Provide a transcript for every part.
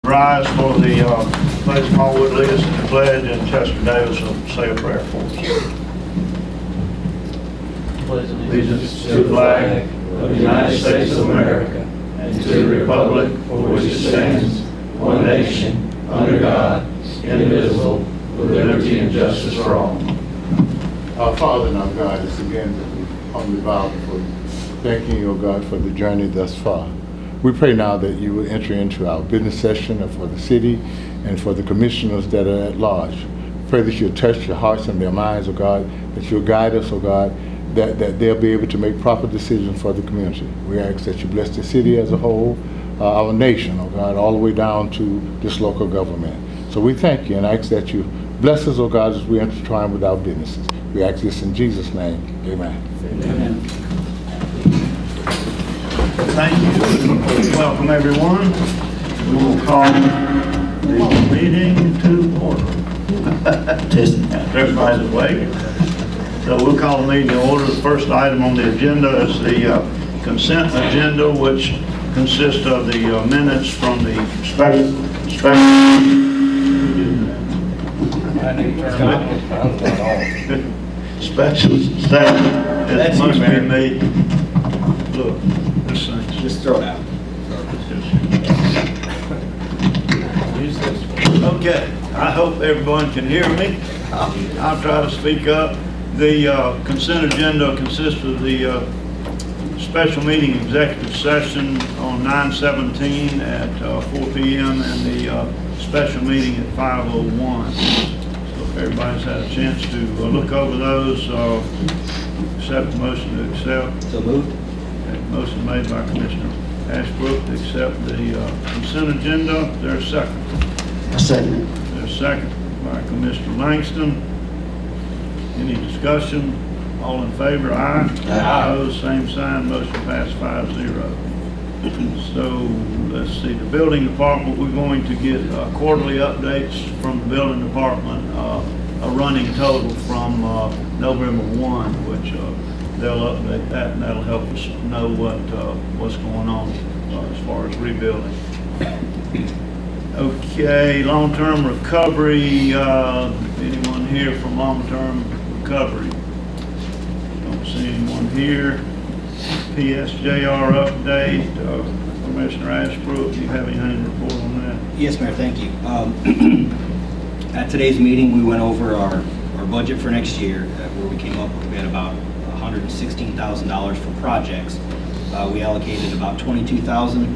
Rise for the pledge. Paul would lead us in the pledge, and Chester Davis will say a prayer for us. Allegiance to the flag of the United States of America and to the republic for which it stands, one nation, under God, indivisible, with liberty and justice for all. Our Father and our God, it's again that we humbly bow before you, thanking you, O God, for the journey thus far. We pray now that you will enter into our business session for the city and for the commissioners that are at large. Pray that you'll touch their hearts and their minds, O God, that you'll guide us, O God, that they'll be able to make proper decisions for the community. We ask that you bless the city as a whole, our nation, O God, all the way down to this local government. So we thank you and ask that you bless us, O God, as we intertwine with our businesses. We ask this in Jesus' name. Amen. Amen. Thank you. Welcome, everyone. We will call the meeting to order. Everybody's awake. So we'll call the meeting to order. The first item on the agenda is the consent agenda, which consists of the minutes from the special session. It must be me. Look, this thing. Just throw it out. Okay, I hope everyone can hear me. I'll try to speak up. The consent agenda consists of the special meeting executive session on 9/17 at 4 p.m. and the special meeting at 5:01. So if everybody's had a chance to look over those, accept the motion to accept. So moved. Motion made by Commissioner Ashbrook to accept the consent agenda. Is there a second? A second. There's a second by Commissioner Langston. Any discussion? All in favor? Aye. Aye. Opposed? Same sign. Motion passed 5-0. So let's see. The building department, we're going to get quarterly updates from the building department, a running total from November 1, which they'll update that, and that'll help us know what's going on as far as rebuilding. Okay, long-term recovery. Anyone here from long-term recovery? Don't see anyone here. PSJR update. Commissioner Ashbrook, do you have anything to report on that? Yes, Mayor, thank you. At today's meeting, we went over our budget for next year, where we came up with, we had about $116,000 for projects. We allocated about $22,000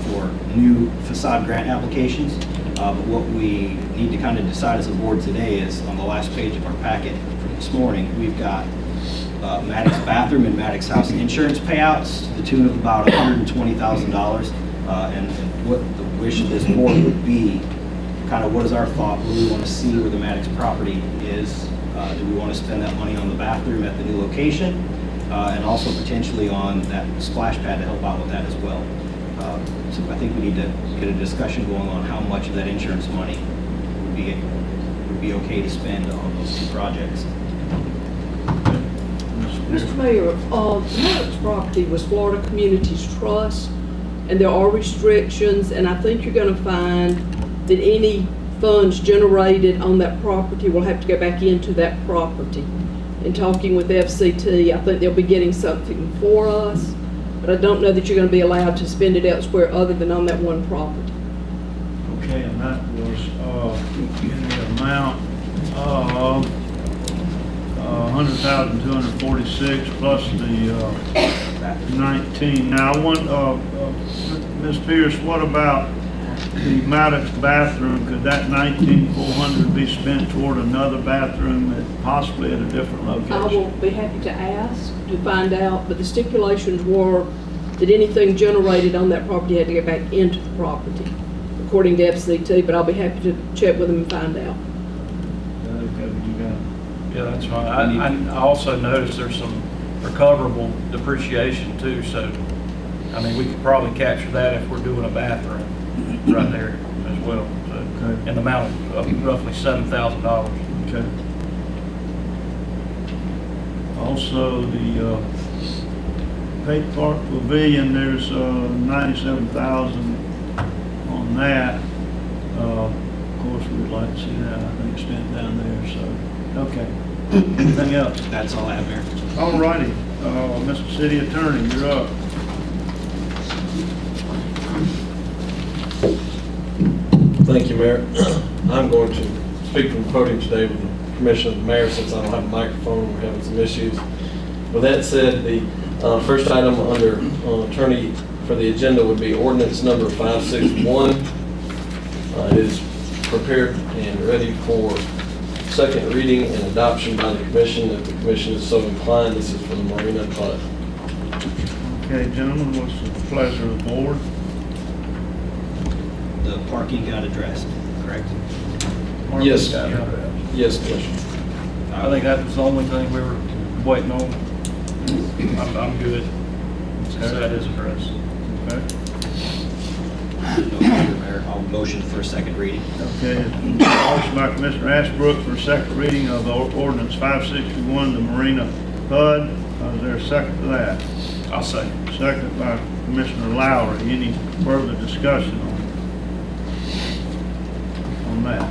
for new facade grant applications. But what we need to kind of decide as a board today is on the last page of our packet from this morning, we've got Maddox bathroom and Maddox house insurance payouts to the tune of about $120,000. And what the wish of this board would be, kind of what is our thought, what do we want to see where the Maddox property is? Do we want to spend that money on the bathroom at the new location? And also potentially on that splash pad to help out with that as well. So I think we need to get a discussion going on how much of that insurance money would be okay to spend on those two projects. Mr. Mayor, the Maddox property was Florida Communities Trust, and there are restrictions, and I think you're going to find that any funds generated on that property will have to go back into that property. In talking with FCT, I think they'll be getting something for us, but I don't know that you're going to be allowed to spend it elsewhere other than on that one property. Okay, and that was in the amount of $100,246 plus the 19. Now, I want Ms. Pierce, what about the Maddox bathroom? Could that $19,400 be spent toward another bathroom possibly at a different location? I will be happy to ask to find out, but the stipulations were that anything generated on that property had to go back into the property, according to FCT, but I'll be happy to check with them and find out. Yeah, that's fine. I also noticed there's some recoverable depreciation too, so I mean we could probably capture that if we're doing a bathroom right there as well. So, okay. In the amount of roughly $7,000. Okay. Also, the Pate Park Pavilion, there's $97,000 on that, of course, we'd like to see that, I think, spent down there, so, okay. Anything else? That's all I have, Mayor. All righty, Mr. City Attorney, you're up. Thank you, Mayor. I'm going to speak from the podium today with the permission of the mayor since I don't have a microphone. We're having some issues. With that said, the first item under attorney for the agenda would be ordinance number 561. It is prepared and ready for second reading and adoption by the commission. If the commission is so inclined, this is for the Marina PUD. Okay, gentlemen, what's the pleasure of the board? The parking got addressed, correct? Yes. Yeah. Yes, Commissioner. I think that was the only thing we were waiting on. I'm good. So that is addressed. Okay. No further, Mayor. I'll motion for a second reading. Okay, motion by Commissioner Ashbrook for second reading of ordinance 561, the Marina PUD. Is there a second to that? I'll say. Second by Commissioner Lowry. Any further discussion on that?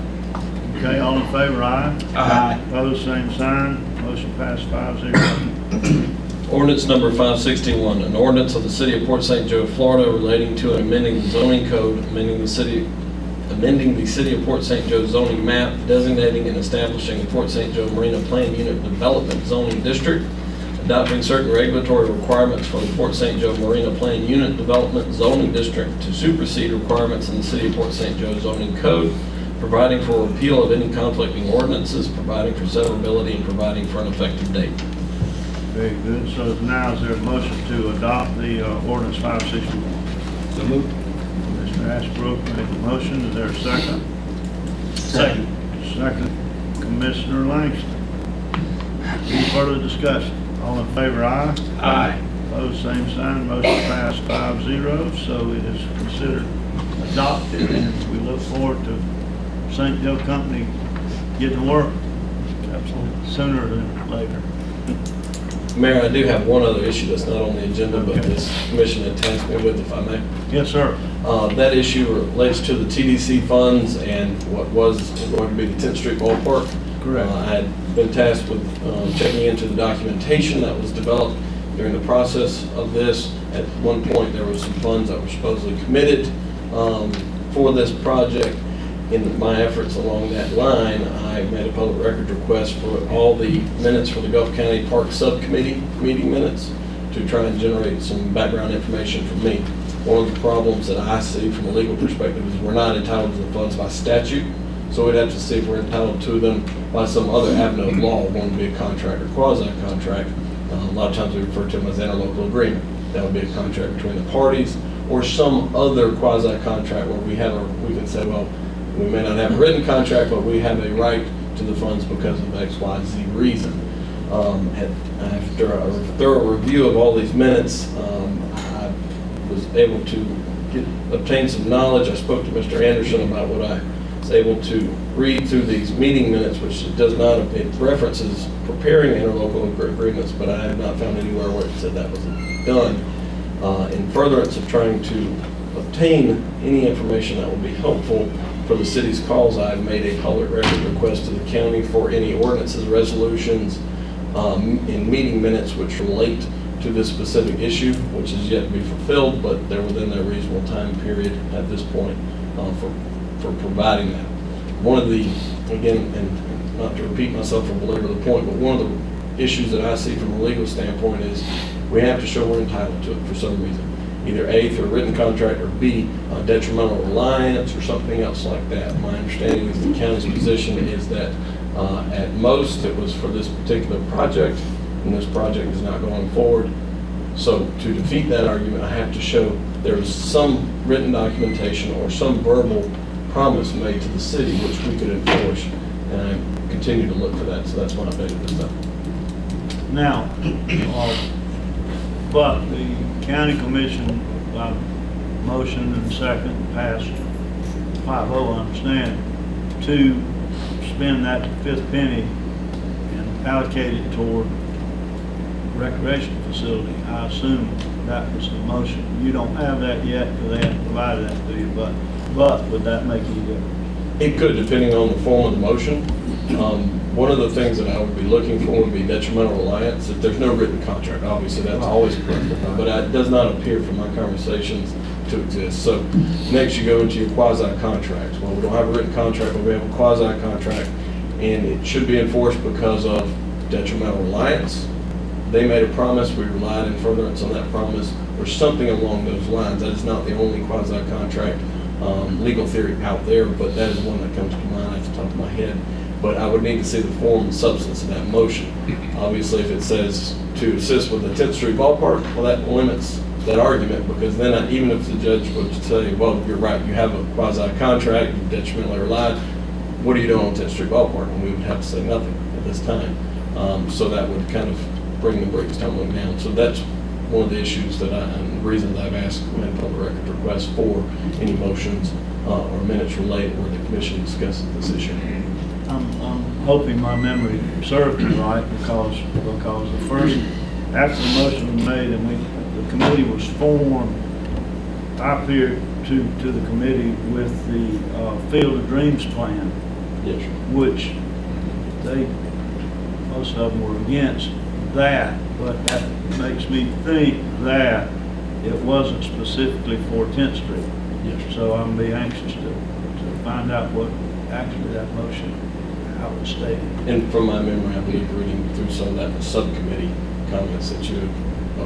Okay, all in favor, aye? Aye. Opposed, same sign. Motion passed 5-0. Ordinance number 561, an ordinance of the City of Port St. Joe, Florida relating to amending the zoning code, amending the City of Port St. Joe zoning map, designating and establishing the Port St. Joe Marina Plan Unit Development Zoning District, adopting certain regulatory requirements for the Port St. Joe Marina Plan Unit Development Zoning District to supersede requirements in the City of Port St. Joe zoning code, providing for repeal of any conflicting ordinances, providing for severability, and providing for an effective date. Very good. So now is there a motion to adopt the ordinance 561? So moved. Mr. Ashbrook made the motion. Is there a second? Second. Second, Commissioner Langston. Any further discussion? All in favor, aye? Aye. Opposed, same sign. Motion passed 5-0, so it is considered adopted, and we look forward to St. Joe Company getting to work Absolutely. sooner than later. Mayor, I do have one other issue that's not on the agenda, but Okay. this commission had tasked me with, if I may. Yes, sir. That issue relates to the TDC funds and what was going to be the 10th Street Ballpark. Correct. I had been tasked with checking into the documentation that was developed during the process of this. At one point, there were some funds that were supposedly committed for this project. In my efforts along that line, I made a public records request for all the minutes for the Gulf County Park Subcommittee meeting minutes to try and generate some background information from me. One of the problems that I see from a legal perspective is we're not entitled to the funds by statute, so we'd have to see if we're entitled to them by some other avenue of law, one would be a contract or quasi-contract. A lot of times we refer to them as interlocal agreement. That would be a contract between the parties, or some other quasi-contract where we can say, well, we may not have a written contract, but we have a right to the funds because of X, Y, Z reason. After a thorough review of all these minutes, I was able to obtain some knowledge. I spoke to Mr. Anderson about what I was able to read through these meeting minutes, which it does not, it references preparing interlocal agreements, but I have not found anywhere where it said that was done. In furtherance of trying to obtain any information that would be helpful for the city's calls, I've made a public record request to the county for any ordinances, resolutions, in meeting minutes which relate to this specific issue, which is yet to be fulfilled, but they're within their reasonable time period at this point for providing that. One of the, again, and not to repeat myself or belabor the point, but one of the issues that I see from a legal standpoint is we have to show we're entitled to it for some reason. Either A, through a written contract, or B, detrimental reliance or something else like that. My understanding is the county's position is that at most it was for this particular project, and this project is not going forward. So to defeat that argument, I have to show there's some written documentation or some verbal promise made to the city which we could enforce, and I continue to look for that, so that's why I made this up. Now, but the county commission, by motion and second, passed 5-0, I understand, to spend that fifth penny and allocate it toward recreation facility. I assume that was the motion. You don't have that yet because they haven't provided that to you, but but would that make any difference? It could, depending on the form of the motion. One of the things that I would be looking for would be detrimental reliance. If there's no written contract, obviously that's always preferable, but it does not appear from my conversations to exist. So next you go into your quasi-contracts. Well, we don't have a written contract, but we have a quasi-contract, and it should be enforced because of detrimental reliance. They made a promise, we relied in furtherance on that promise, or something along those lines. That is not the only quasi-contract legal theory out there, but that is one that comes to mind off the top of my head. But I would need to see the form and substance of that motion. Obviously, if it says to assist with the 10th Street ballpark, well, that limits that argument, because then even if the judge would say, well, you're right, you have a quasi-contract, you detrimentally relied, what are you doing on 10th Street ballpark? And we would have to say nothing at this time. So that would kind of bring the brakes tumbling down. So that's one of the issues that and the reasons I've asked in public record requests for any motions or minutes related where the commission discusses this issue. I'm hoping my memory serves me right, because the first, after the motion was made and the committee was formed, I appeared to the committee with the Field of Dreams plan, Yes, sir. which most of them were against that, but that makes me think that it wasn't specifically for 10th Street. Yes, sir. So I'm be anxious to find out what actually that motion, how it stated. And from my memory, I believe reading through some of that subcommittee comments that you had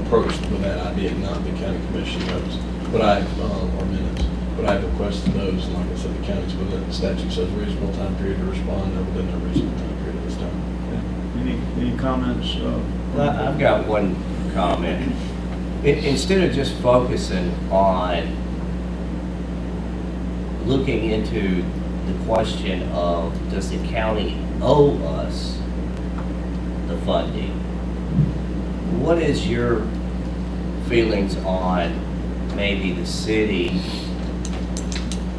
approached with that idea, not the county commission notes, but or minutes. But I've requested those, and like I said, the county's within the statute says reasonable time period to respond, they're within their reasonable time period at this time. Any comments? I've got one comment. Instead of just focusing on looking into the question of does the county owe us the funding, what is your feelings on maybe the city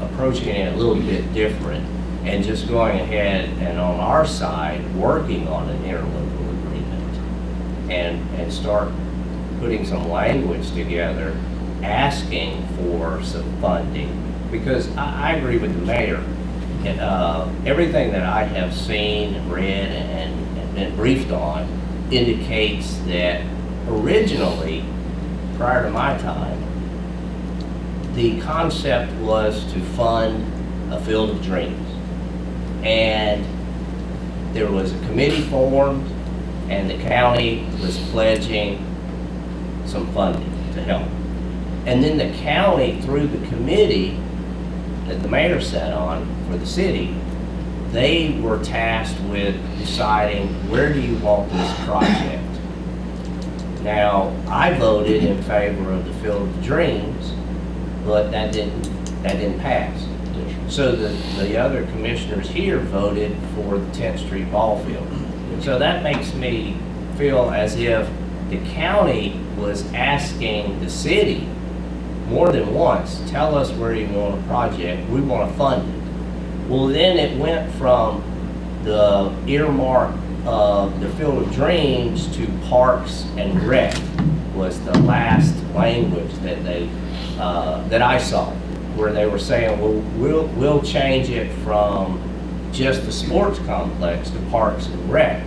approaching it a little bit different and just going ahead and on our side working on an interlocal agreement and start putting some language together asking for some funding? Because I agree with the mayor. Everything that I have seen, read, and been briefed on indicates that originally, prior to my time, the concept was to fund a Field of Dreams. And there was a committee formed, and the county was pledging some funding to help. And then the county, through the committee that the mayor sat on for the city, they were tasked with deciding, where do you want this project? Now, I voted in favor of the Field of Dreams, but that didn't pass. So the other commissioners here voted for the 10th Street ball field. So that makes me feel as if the county was asking the city more than once, tell us where you want a project, we want to fund it. Well, then it went from the earmark of the Field of Dreams to Parks and Rec was the last language that that I saw, where they were saying, well, we'll change it from just the sports complex to Parks and Rec.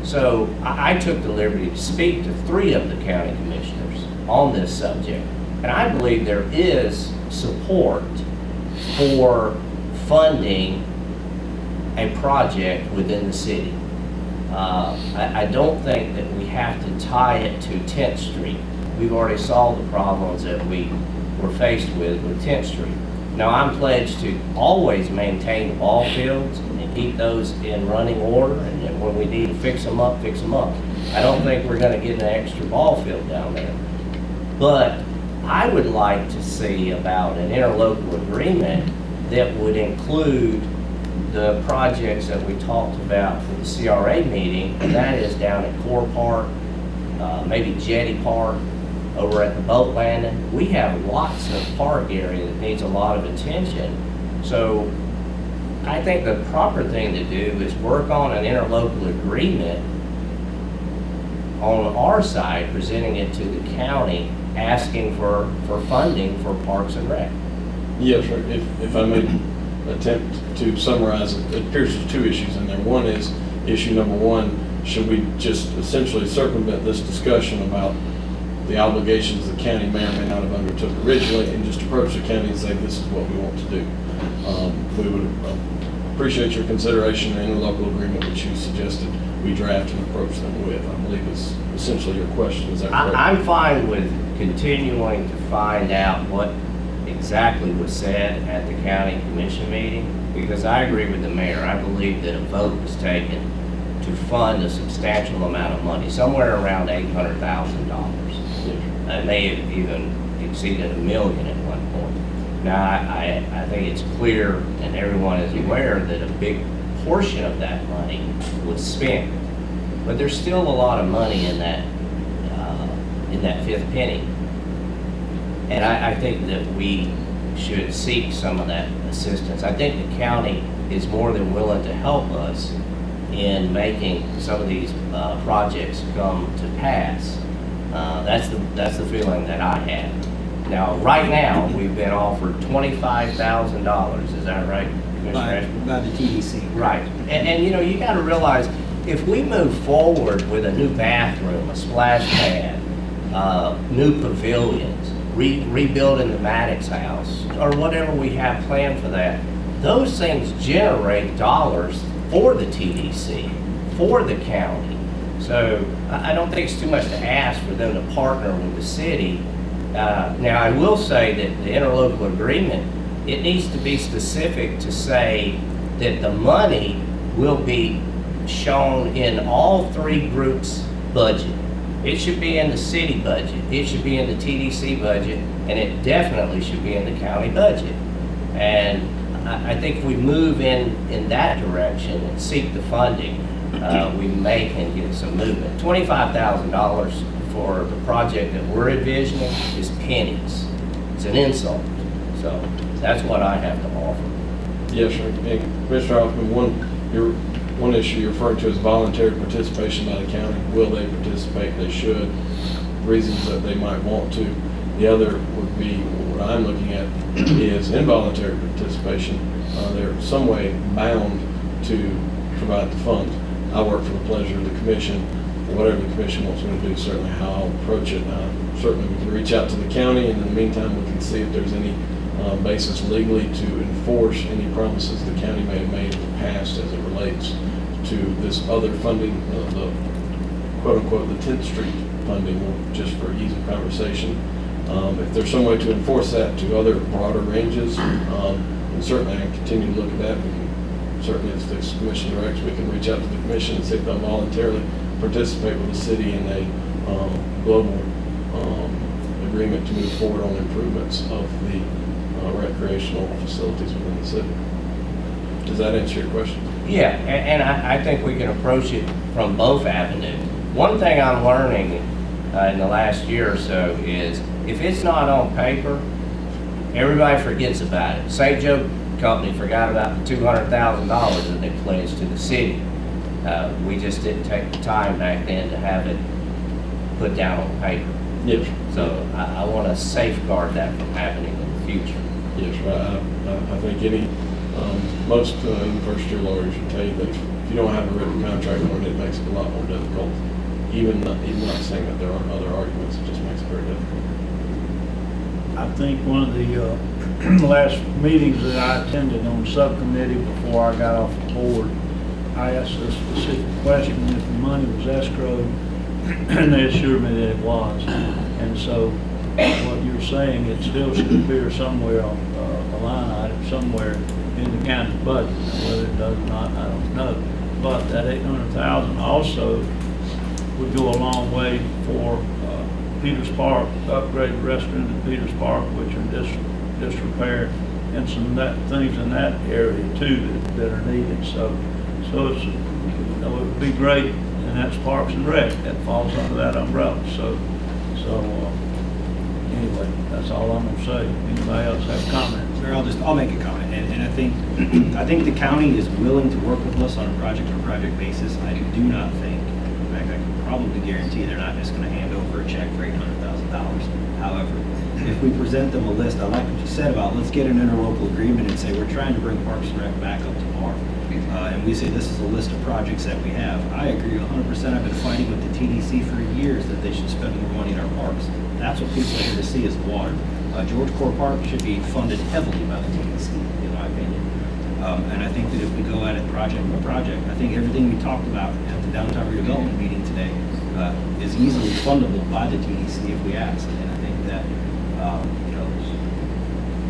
So I took the liberty to speak to 3 of the county commissioners on this subject, and I believe there is support for funding a project within the city. I don't think that we have to tie it to 10th Street. We've already solved the problems that we were faced with 10th Street. Now, I'm pledged to always maintain the ball fields and keep those in running order, and when we need to fix them up, fix them up. I don't think we're going to get an extra ball field down there. But I would like to see about an interlocal agreement that would include the projects that we talked about for the CRA meeting, and that is down at Core Park, maybe Jetty Park, over at the boat landing. We have lots of park area that needs a lot of attention. So I think the proper thing to do is work on an interlocal agreement on our side, presenting it to the county, asking for funding for Parks and Rec. Yes, sir. If I may attempt to summarize it appears there's two issues in there. One is issue number one, should we just essentially circumvent this discussion about the obligations the county may or may not have undertook originally and just approach the county and say, this is what we want to do. We would appreciate your consideration in the interlocal agreement which you suggested we draft and approach them with. I believe is essentially your question. Is that correct? I'm fine with continuing to find out what exactly was said at the county commission meeting, because I agree with the mayor. I believe that a vote was taken to fund a substantial amount of money, somewhere around $800,000. It may have even exceeded $1 million at one point. Now, I think it's clear, and everyone is aware, that a big portion of that money was spent. But there's still a lot of money in that fifth penny. And I think that we should seek some of that assistance. I think the county is more than willing to help us in making some of these projects come to pass. That's the feeling that I have. Now, right now, we've been offered $25,000. Is that right, Commissioner Ashby? By the TDC. Right. And you know, you got to realize, if we move forward with a new bathroom, a splash pad, new pavilions, rebuilding the Maddox house, or whatever we have planned for that, those things generate dollars for the TDC, for the county. So I don't think it's too much to ask for them to partner with the city. Now, I will say that the interlocal agreement, it needs to be specific to say that the money will be shown in all three groups' budget. It should be in the city budget, it should be in the TDC budget, and it definitely should be in the county budget. And I think if we move in that direction and seek the funding, we may can get some movement. $25,000 for the project that we're envisioning is pennies. It's an insult. So that's what I have to offer. Yes, sir. And Commissioner Hoffman, one issue you're referring to is voluntary participation by the county. Will they participate? They should. Reasons that they might want to. The other would be, what I'm looking at, is involuntary participation. They're some way bound to provide the funds. I work for the pleasure of the commission. Whatever the commission wants me to do, certainly how I'll approach it. Certainly we can reach out to the county, and in the meantime we can see if there's any basis legally to enforce any promises the county may have made in the past as it relates to this other funding, the quote-unquote the 10th Street funding, just for ease of conversation. If there's some way to enforce that to other broader ranges, and certainly I can continue to look at that. We can, certainly, if the commission directs, we can reach out to the commission and see if they'll voluntarily participate with the city in a global agreement to move forward on improvements of the recreational facilities within the city. Does that answer your question? Yeah, and I think we can approach it from both avenues. One thing I'm learning in the last year or so is, if it's not on paper, everybody forgets about it. St. Joe Company forgot about the $200,000 that they pledged to the city. We just didn't take the time back then to have it put down on paper. Yes. So I want to safeguard that from happening in the future. Yes, I think most first-year lawyers would tell you that if you don't have a written contract on it, it makes it a lot more difficult. Even not saying that there aren't other arguments, it just makes it very difficult. I think one of the last meetings that I attended on the subcommittee before I got off the board, I asked a specific question if the money was escrowed, and they assured me that it was. And so what you're saying, it still should appear somewhere on a line item somewhere in the county budget. Whether it does or not, I don't know. But that $800,000 also would go a long way for Peters Park, upgrade the restroom at Peters Park, which are disrepair, and some things in that area too that are needed. So it's, it would be great, and that's Parks and Rec that falls under that umbrella. So anyway, that's all I'm gonna say. Anybody else have comments? Sir, I'll make a comment, and I think the county is willing to work with us on a project basis. I do not think, in fact, I can probably guarantee they're not just going to hand over a check for $800,000. However, if if we present them a list, I like what you said about, let's get an interlocal agreement and say, we're trying to bring Parks and Rec back up to par. And we say, this is a list of projects that we have. I agree 100%. I've been fighting with the TDC for years that they should spend more money in our parks. That's what people are here to see is the water. George Core Park should be funded heavily by the TDC, in my opinion. And I think that if we go at it project by project, I think everything we talked about at the downtown redevelopment meeting today is easily fundable by the TDC if we ask. And I think that, you know,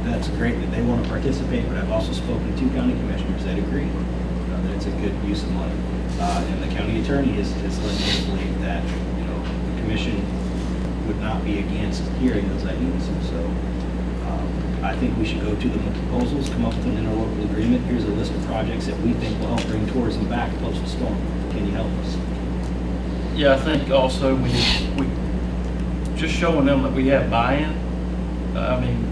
that's great that they want to participate, but I've also spoken to 2 county commissioners that agree that it's a good use of money. And the county attorney has led me to believe that, you know, the commission would not be against hearing those ideas. So I think we should go to the proposals, come up with an interlocal agreement. Here's a list of projects that we think will help bring tourism back post the storm. Can you help us? Yeah, I think also we just showing them that we have buy-in. I mean,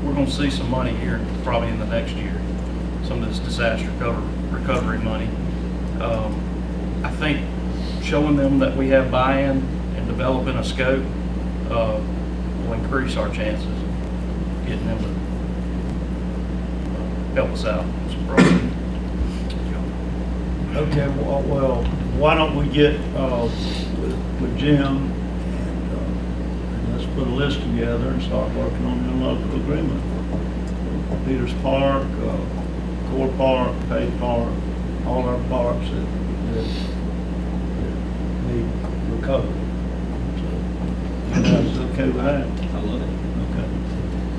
we're going to see some money here probably in the next year, some of this disaster recovery money. I think showing them that we have buy-in and developing a scope will increase our chances of getting them to help us out with some projects. Okay, well, why don't we get with Jim and let's put a list together and start working on the local agreement. Peters Park, Core Park, Pay Park, all our parks that need recovery. So, you guys okay with that? I love it. Okay.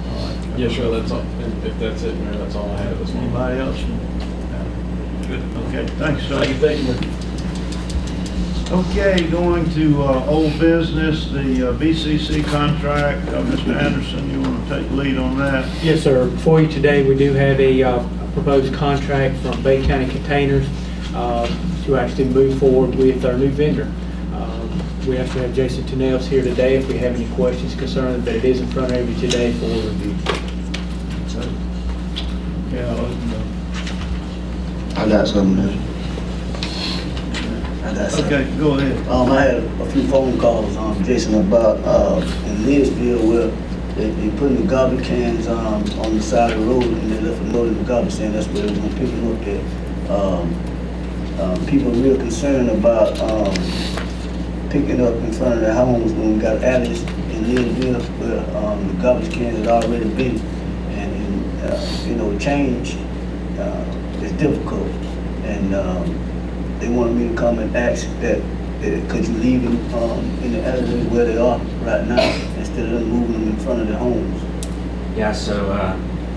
All right. Yeah, sure, that's all. If that's it, Mayor, that's all I have this morning. Anybody else? Good. Okay, thanks, sir. Thank you. Okay, going to old business, the BCC contract. Mr. Anderson, you want to take the lead on that? Yes, sir. Before you today, we do have a proposed contract from Bay County Containers to actually move forward with our new vendor. We actually have Jason Tunnels here today if we have any questions concerning it, but it is in front of you today for review. Okay, I'll open up. I got something. Okay, go ahead. I had a few phone calls, Jason, about in Leesville where they putting the garbage cans on the side of the road and they left a note in the garbage saying that's where they're gonna pick them up at. People are real concerned about picking up in front of their homes when we got alleys in Leesville where the garbage cans had already been, and you know, change is difficult, and they wanted me to come and ask that could you leave them in the alley where they are right now instead of them moving them in front of their homes. Yeah, so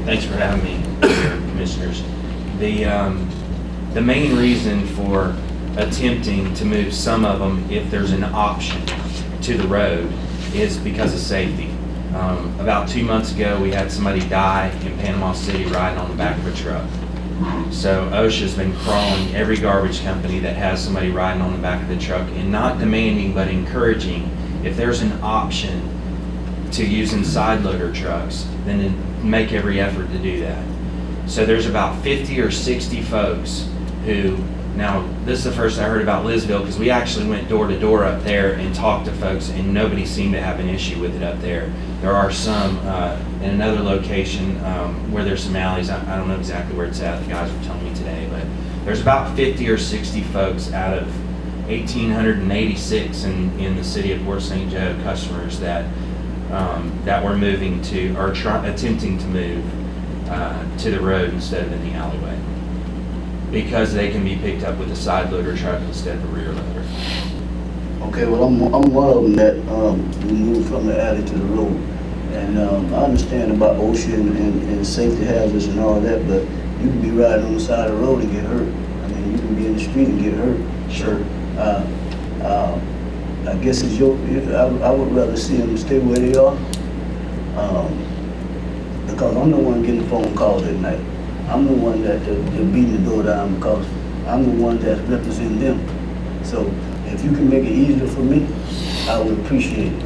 thanks for having me here, Commissioners. The main reason for attempting to move some of them, if there's an option to the road, is because of safety. About 2 months ago, we had somebody die in Panama City riding on the back of a truck. So OSHA's been crawling every garbage company that has somebody riding on the back of the truck and not demanding but encouraging, if there's an option to using side loader trucks, then make every effort to do that. So there's about 50 or 60 folks who, now this is the first I heard about Lisville because we actually went door to door up there and talked to folks and nobody seemed to have an issue with it up there. There are some in another location where there's some alleys. I don't know exactly where it's at. The guys were telling me today, but there's about 50 or 60 folks out of 1,886 in the city of Port St. Joe customers that were moving to or attempting to move to the road instead of in the alleyway because they can be picked up with a side loader truck instead of a rear loader. Okay, well, I'm one of them that we moved from the alley to the road. And I understand about OSHA and safety hazards and all that, but you can be riding on the side of the road and get hurt. I mean, you can be in the street and get hurt. Sure. I guess it's I would rather see them stay where they are because I'm the one getting phone calls at night. I'm the one that they're beating the door down because I'm the one that's representing them. So if you can make it easier for me, I would appreciate it.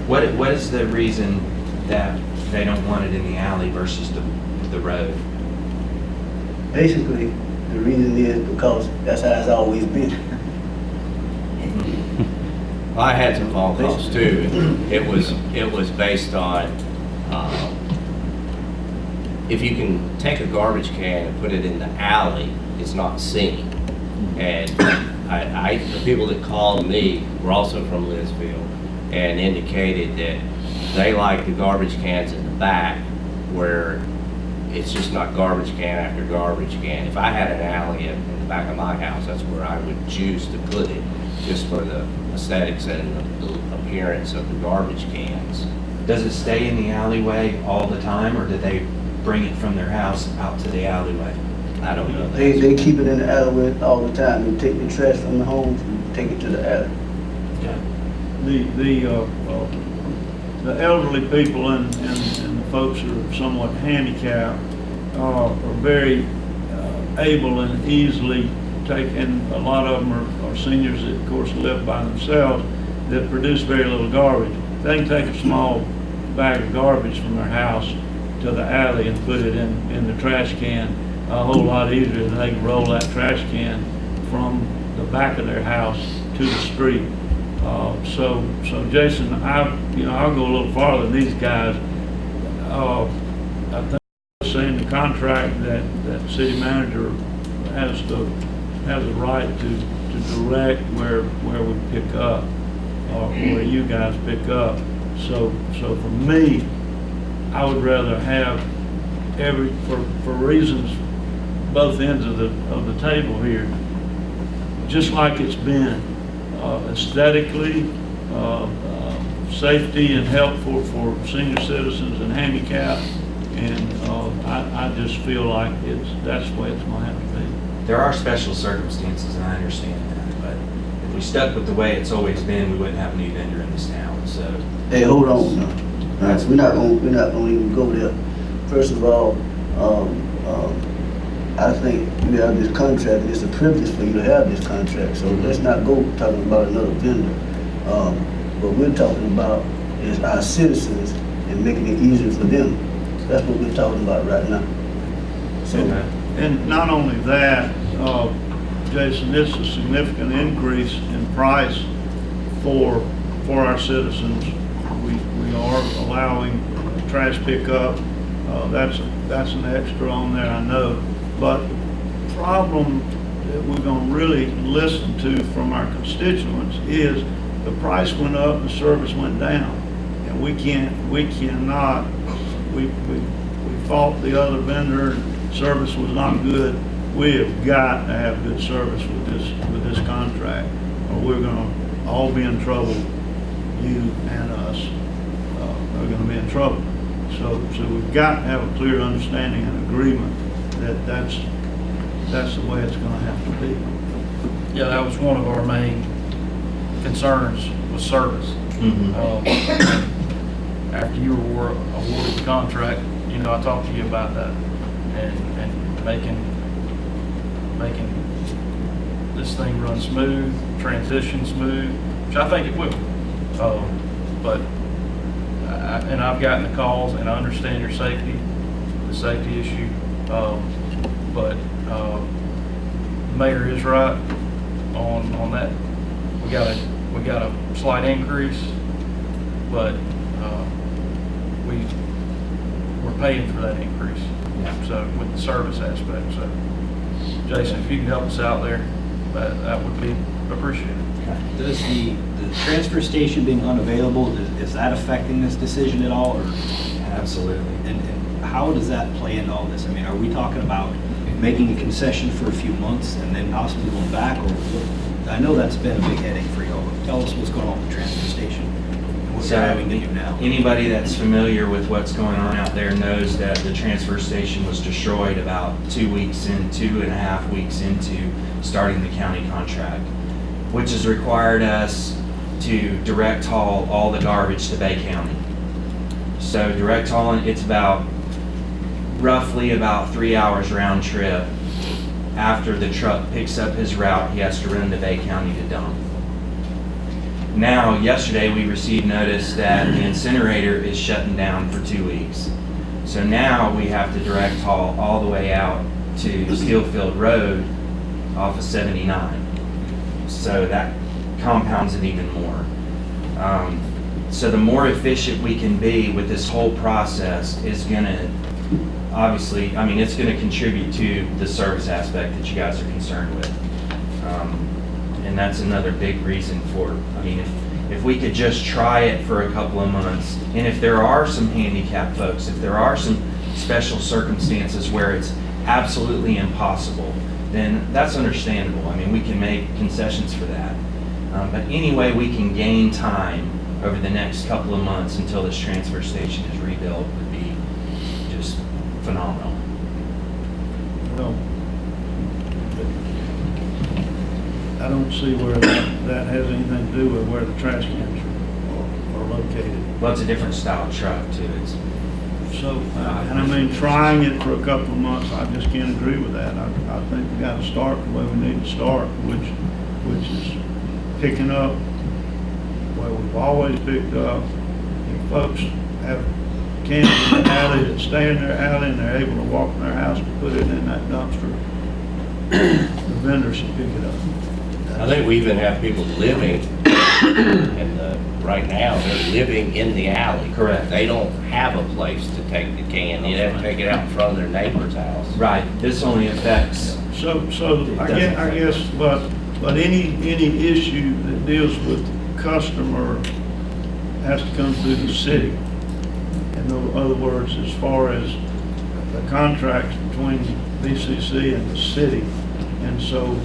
What is the reason that they don't want it in the alley versus the road? Basically, the reason is because that's how it's always been. Well, I had some phone calls too. It was based on if you can take a garbage can and put it in the alley, it's not seen. And the people that called me were also from Lisville and indicated that they like the garbage cans in the back where it's just not garbage can after garbage can. If I had an alley in the back of my house, that's where I would choose to put it, just for the aesthetics and the appearance of the garbage cans. Does it stay in the alleyway all the time, or do they bring it from their house out to the alleyway? I don't know. They keep it in the alleyway all the time. They take the trash from the homes and take it to the alley. The elderly people and the folks who are somewhat handicapped are very able and easily taken. A lot of them are seniors that, of course, live by themselves that produce very little garbage. They can take a small bag of garbage from their house to the alley and put it in the trash can a whole lot easier than they can roll that trash can from the back of their house to the street. So Jason, I'll go a little farther than these guys. I think saying the contract that city manager has the right to direct where we pick up, or where you guys pick up. So for me, I would rather have for reasons both ends of the table here, just like it's been, aesthetically, safety and help for senior citizens and handicapped, and I just feel like that's the way it's going to have to be. There are special circumstances, and I understand that, but if we stuck with the way it's always been, we wouldn't have a new vendor in this town. So, Hey, hold on now. All right, so we're not gonna even go there. First of all, I think you have this contract, and it's a privilege for you to have this contract, so let's not go talking about another vendor. What we're talking about is our citizens and making it easier for them. That's what we're talking about right now. So, and not only that, Jason, it's a significant increase in price for our citizens. We are allowing trash pickup. That's an extra on there, I know. But the problem that we're going to really listen to from our constituents is the price went up, the service went down, and we fought the other vendor, service was not good. We have got to have good service with this contract, or we're going to all be in trouble. You and us are going to be in trouble. So we've got to have a clear understanding and agreement that that's the way it's going to have to be. Yeah, that was one of our main concerns, was service. After you were awarded the contract, I talked to you about that, and making this thing run smooth, transition smooth, which I think it will. But I've gotten the calls, and I understand your the safety issue. But the mayor is right on that. We got a slight increase, but we're paying for that increase. So with the service aspect. So Jason, if you can help us out there, that would be appreciated. Does the transfer station being unavailable, is that affecting this decision at all? Or? Absolutely. And how does that play into all this? I mean, are we talking about making a concession for a few months and then possibly going back? Or I know that's been a big headache for you all. Tell us what's going on with the transfer station. What's having to do now? Anybody that's familiar with what's going on out there knows that the transfer station was destroyed about 2 weeks in, 2.5 weeks into starting the county contract, which has required us to direct haul all the garbage to Bay County. So direct hauling, it's roughly about 3 hours round trip. After the truck picks up his route, he has to run to Bay County to dump. Now, yesterday we received notice that the incinerator is shutting down for 2 weeks. So now we have to direct haul all the way out to Steelfield Road off of 79. So that compounds it even more. So the more efficient we can be with this whole process is gonna, obviously, I mean, it's gonna contribute to the service aspect that you guys are concerned with. And that's another big reason for, I mean, if we could just try it for a couple of months, and if there are some handicapped folks, if there are some special circumstances where it's absolutely impossible, then that's understandable. I mean, we can make concessions for that. But any way we can gain time over the next couple of months until this transfer station is rebuilt would be just phenomenal. Well, I don't see where that has anything to do with where the trash cans are located. Well, it's a different style truck too. It's, So, and I mean, trying it for a couple of months, I just can't agree with that. I think we gotta start the way we need to start, which is picking up where we've always picked up. If folks have cans in their alley that stay in their alley and they're able to walk in their house and put it in that dumpster, the vendor should pick it up. I think we even have people living in the, right now, they're living in the alley. Correct. They don't have a place to take the can. You'd have to take it out in front of their neighbor's house. right, this only affects, So I guess, but any issue that deals with the customer has to come through the city. In other words, as far as the contracts between BCC and the city. And so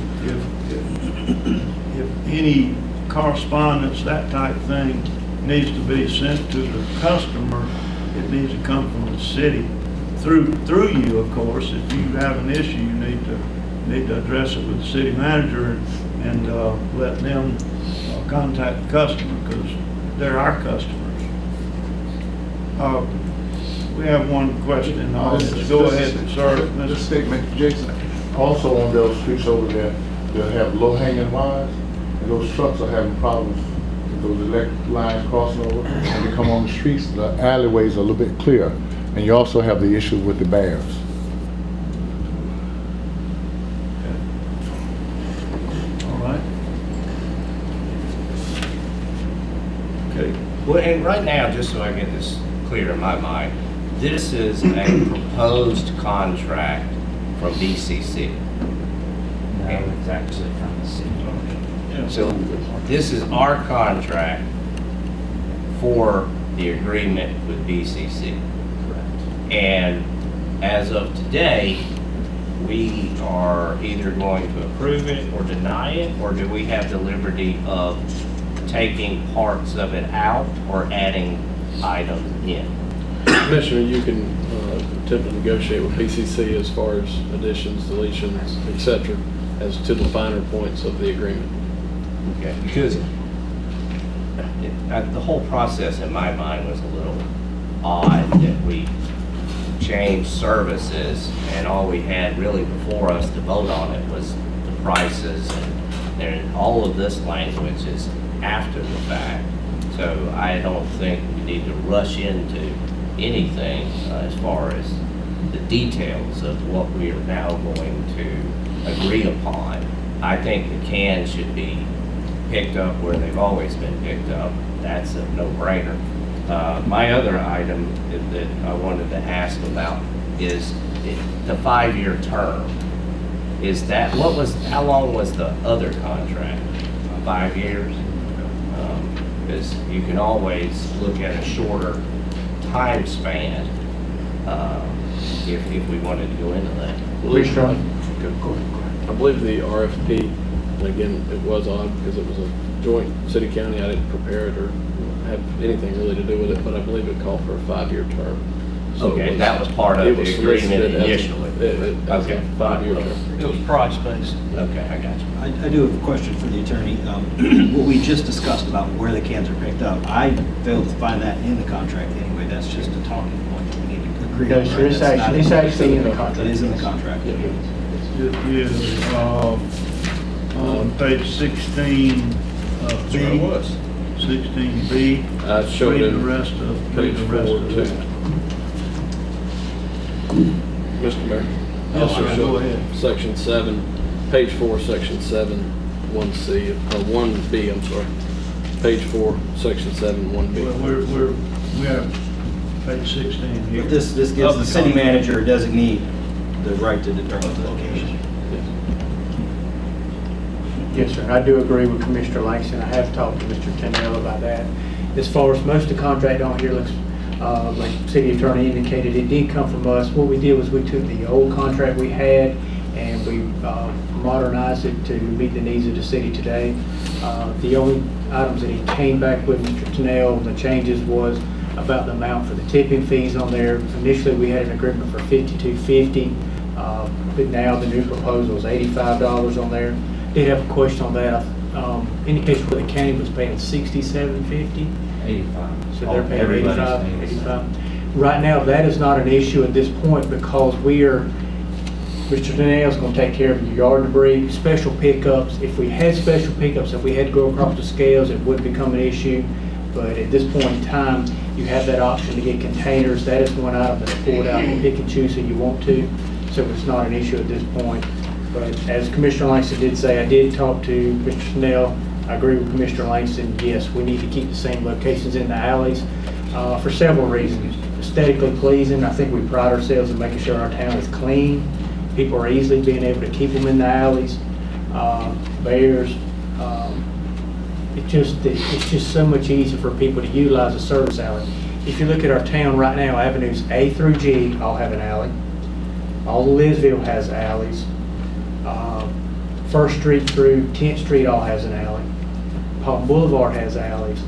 if any correspondence, that type thing, needs to be sent to the customer, it needs to come from the city. Through you, of course. If you have an issue, you need to address it with the city manager and let them contact the customer, because they're our customers. We have one question in the audience. Go ahead, sir. This statement, Jason, also on those streets over there, they'll have low-hanging wires, and those trucks are having problems with those electric lines crossing over. When they come on the streets, the alleyways are a little bit clearer. And you also have the issue with the bears. All right. Okay. Well, and right now, just so I get this clear in my mind, this is a proposed contract from BCC. no, it's actually from the city. So this is our contract for the agreement with BCC. Correct. And as of today, we are either going to approve it or deny it, or do we have the liberty of taking parts of it out or adding items in? Commissioner, you can attempt to negotiate with PCC as far as additions, deletions, et cetera, as to the finer points of the agreement. Okay, because the whole process in my mind was a little odd that we changed services and all we had really before us to vote on it was the prices, and all of this language is after the fact. So I don't think we need to rush into anything as far as the details of what we are now going to agree upon. I think the cans should be picked up where they've always been picked up. That's a no-brainer. My other item that I wanted to ask about is the 5-year term. Is that, how long was the other contract? 5 years? Because you can always look at a shorter time span if we wanted to go into that. I believe the RFP, and again, it was odd because it was a joint city-county. I didn't prepare it or have anything really to do with it, but I believe it called for a 5-year term. So Okay, that was part of the agreement initially. Okay, 5-year term. It was price-based. Okay, I got you. I do have a question for the attorney. What we just discussed about where the cans are picked up, I failed to find that in the contract anyway. That's just a talking point that we need to agree No, on. sir, it's actually in the contract. It is in the contract. It is on page 16, That's where it was. 16B. I showed Read it the rest of page the rest 4 of too. that. Mr. Mayor. Yes, Also sir, showed go ahead. Section 7, page 4, section 7, 1C, or 1B, I'm sorry. page 4, section 7, 1B. Well, we have page 16 here. But this gives Of the city manager or designee the right to determine the location. Yes, sir. I do agree with Commissioner Langston. I have talked to Mr. Tennell about that. As far as most of the contract on here looks, like city attorney indicated, it did come from us. What we did was we took the old contract we had and we modernized it to meet the needs of the city today. The only items that he came back with, Mr. Tennell, the changes was about the amount for the tipping fees on there. Initially, we had an agreement for $52.50, but now the new proposal is $85 on there. Did have a question on that. Indication where the county was paying $67.50. 85. So they're paying Everybody's paying the 85. Right now, that is not an issue at this point because Mr. Donnell's going to take care of your yard debris, special pickups. If we had special pickups, if we had to go across the scales, it would become an issue. But at this point in time, you have that option to get containers. That is one item that I pulled out and pick and choose if you want to. So it's not an issue at this point. But as Commissioner Langston did say, I did talk to Mr. Snell. I agree with Commissioner Langston. Yes, we need to keep the same locations in the alleys for several reasons. Aesthetically pleasing, I think we pride ourselves in making sure our town is clean. People are easily being able to keep them in the alleys. Bears. It's just so much easier for people to utilize a service alley. If you look at our town right now, avenues A through G all have an alley. All of Lisville has alleys. 1st Street through 10th Street all has an alley. Palm Boulevard has alleys.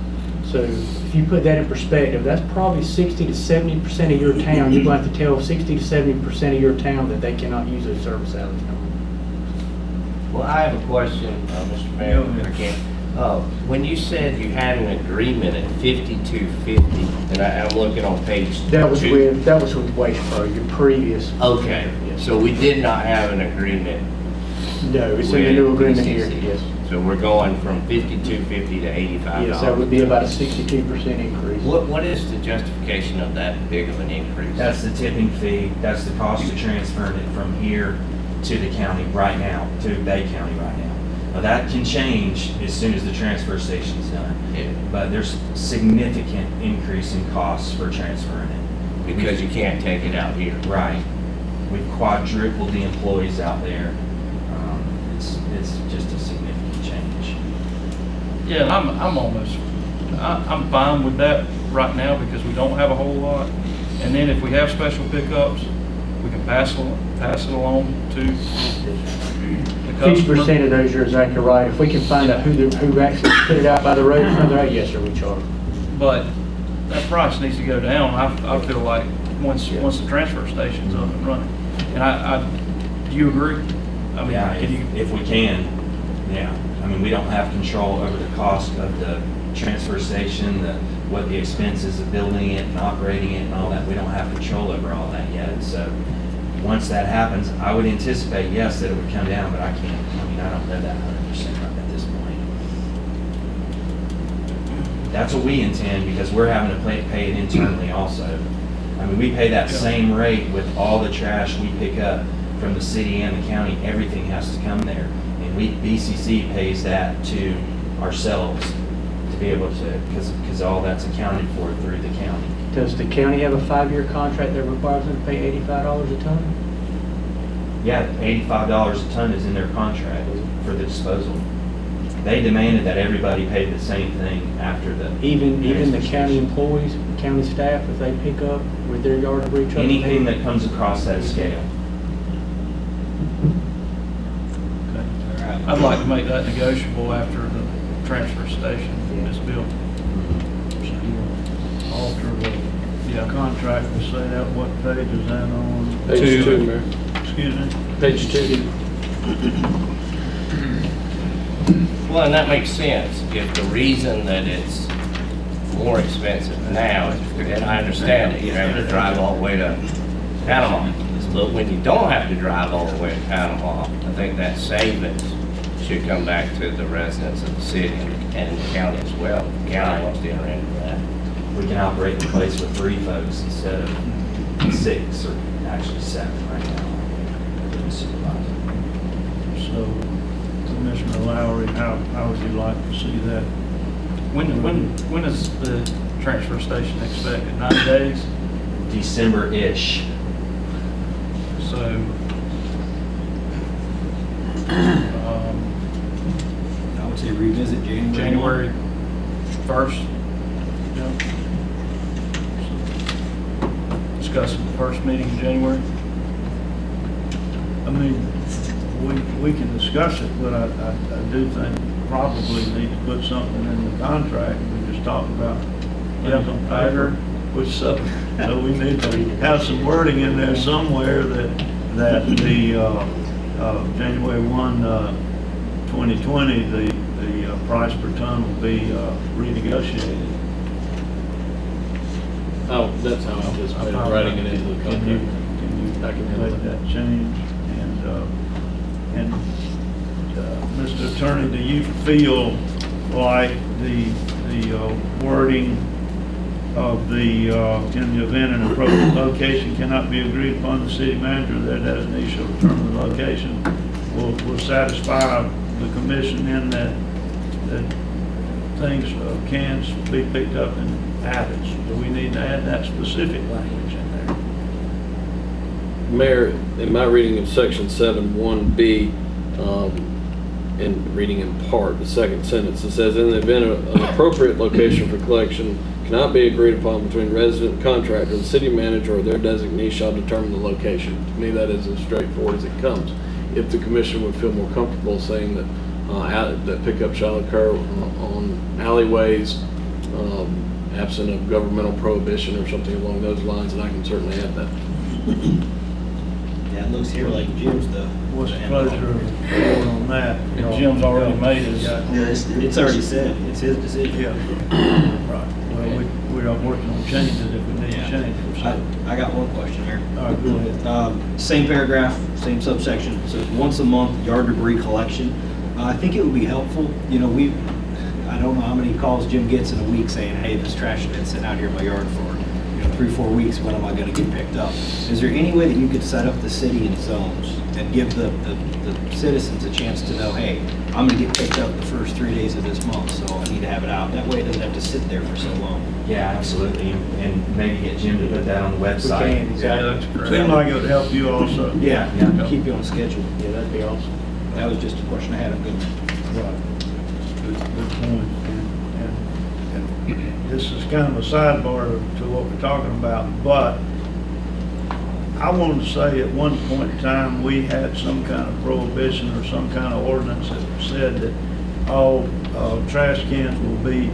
So if you put that in perspective, that's probably 60 to 70% of your town. You're going to have to tell 60 to 70% of your town that they cannot use those service alleys no more. Well, I have a question, Mr. Mayor, if I can. When you said you had an agreement at $52.50, and I'm looking on page 2. That was with Waste Pro, your previous. Okay, Yes. so we did not have an agreement. No, it's in the new agreement here, yes. So we're going from $52.50 to $85. Yes, that would be about a 62% increase. What is the justification of that big of an increase? That's the tipping fee, that's the cost of transferring it from here to the county right now, to Bay County right now. Now that can change as soon as the transfer station's done, Yeah. but there's significant increase in costs for transferring it. Because you can't take it out here. Right. We've quadrupled the employees out there. It's just a significant change. Yeah, I'm fine with that right now because we don't have a whole lot. And then if we have special pickups, we can pass it along to the customer. 50% of those, you're exactly right. If we can find out who actually put it out by the road further out, yes, sir, we charge. But that price needs to go down. I feel like once the transfer station's up and running. And do you agree? I mean, Yeah, can you? if we can, yeah. I mean, we don't have control over the cost of the transfer station, what the expenses of building it and operating it and all that. We don't have control over all that yet. So once that happens, I would anticipate, yes, that it would come down, but I don't know that 100% right at this point. That's what we intend because we're having to pay it internally also. I mean, we pay that same rate with all the trash we pick up from the city and the county. Everything has to come there. And BCC pays that to ourselves to be able to, because all that's accounted for through the county. Does the county have a 5-year contract that requires them to pay $85 a ton? Yeah, $85 a ton is in their contract for the disposal. They demanded that everybody pay the same thing after the... Even the county employees, county staff, if they pick up with their yard debris truck? Anything that comes across that scale. I'd like to make that negotiable after the transfer station is built. Alter the contract and say that, what page is that on? Page 2, Mayor. Excuse me? Page 2. Well, and that makes sense. If the reason that it's more expensive now, and I understand it, you're having to drive all the way to Panama. But when you don't have to drive all the way to Panama, I think that savings should come back to the residents of the city and the county as well. The county wants to enter into that. We can operate the place with 3 folks instead of 6, or actually 7 right now. So, Commissioner Lowry, how would you like to see that When is the transfer station expected? 9 days? December-ish. So, I would say revisit January. January 1st? Discussing the first meeting in January? I mean, we can discuss it, but I do think probably need to put something in the contract. We just talked about things on paper, which so we need to have some wording in there somewhere that the January 1, 2020, the price per ton will be renegotiated. Oh, that's how I anticipated writing it into the Can contract. you I can handle make that. that change? And Mr. Attorney, do you feel like the wording of the, in the event an appropriate location cannot be agreed upon, the city manager that designee shall determine the location will satisfy the commission in that things, cans be picked up in habits? Do we need to add that specific language in there? Mayor, in my reading of section 7(1)(b), and reading in part, the second sentence, it says, in the event an appropriate location for collection cannot be agreed upon between resident and contractor, the city manager or their designee shall determine the location. To me, that is as straightforward as it comes. If the commission would feel more comfortable saying that that pickup shall occur on alleyways, absent of governmental prohibition or something along those lines, and I can certainly add that. Yeah, it looks here like Jim's the. What's the pleasure of the board on that? Jim's already made his. Yeah, it's already said, it's his decision. Yeah. Right. Well, we are working on changes if we need to change them. So. I got one question here. All right, go ahead. Same paragraph, same subsection, so once a month yard debris collection. I think it would be helpful, you know, I don't know how many calls Jim gets in a week saying, hey, this trash has been sitting out here in my yard for 3-4 weeks, when am I gonna get picked up? Is there any way that you could set up the city in zones and give the citizens a chance to know, hey, I'm gonna get picked up the first 3 days of this month, so I need to have it out. That way it doesn't have to sit there for so long. Yeah, absolutely, and maybe get Jim to put that on the website. can, exactly. That's correct. Seems like it would help you also. Yeah, Yeah. keep you on schedule. Yeah, that'd be awesome. That was just a question I had. I'm good. Right. Good point. And this is kind of a sidebar to what we're talking about, but I wanted to say at one point in time, we had some kind of prohibition or some kind of ordinance that said that all trash cans will be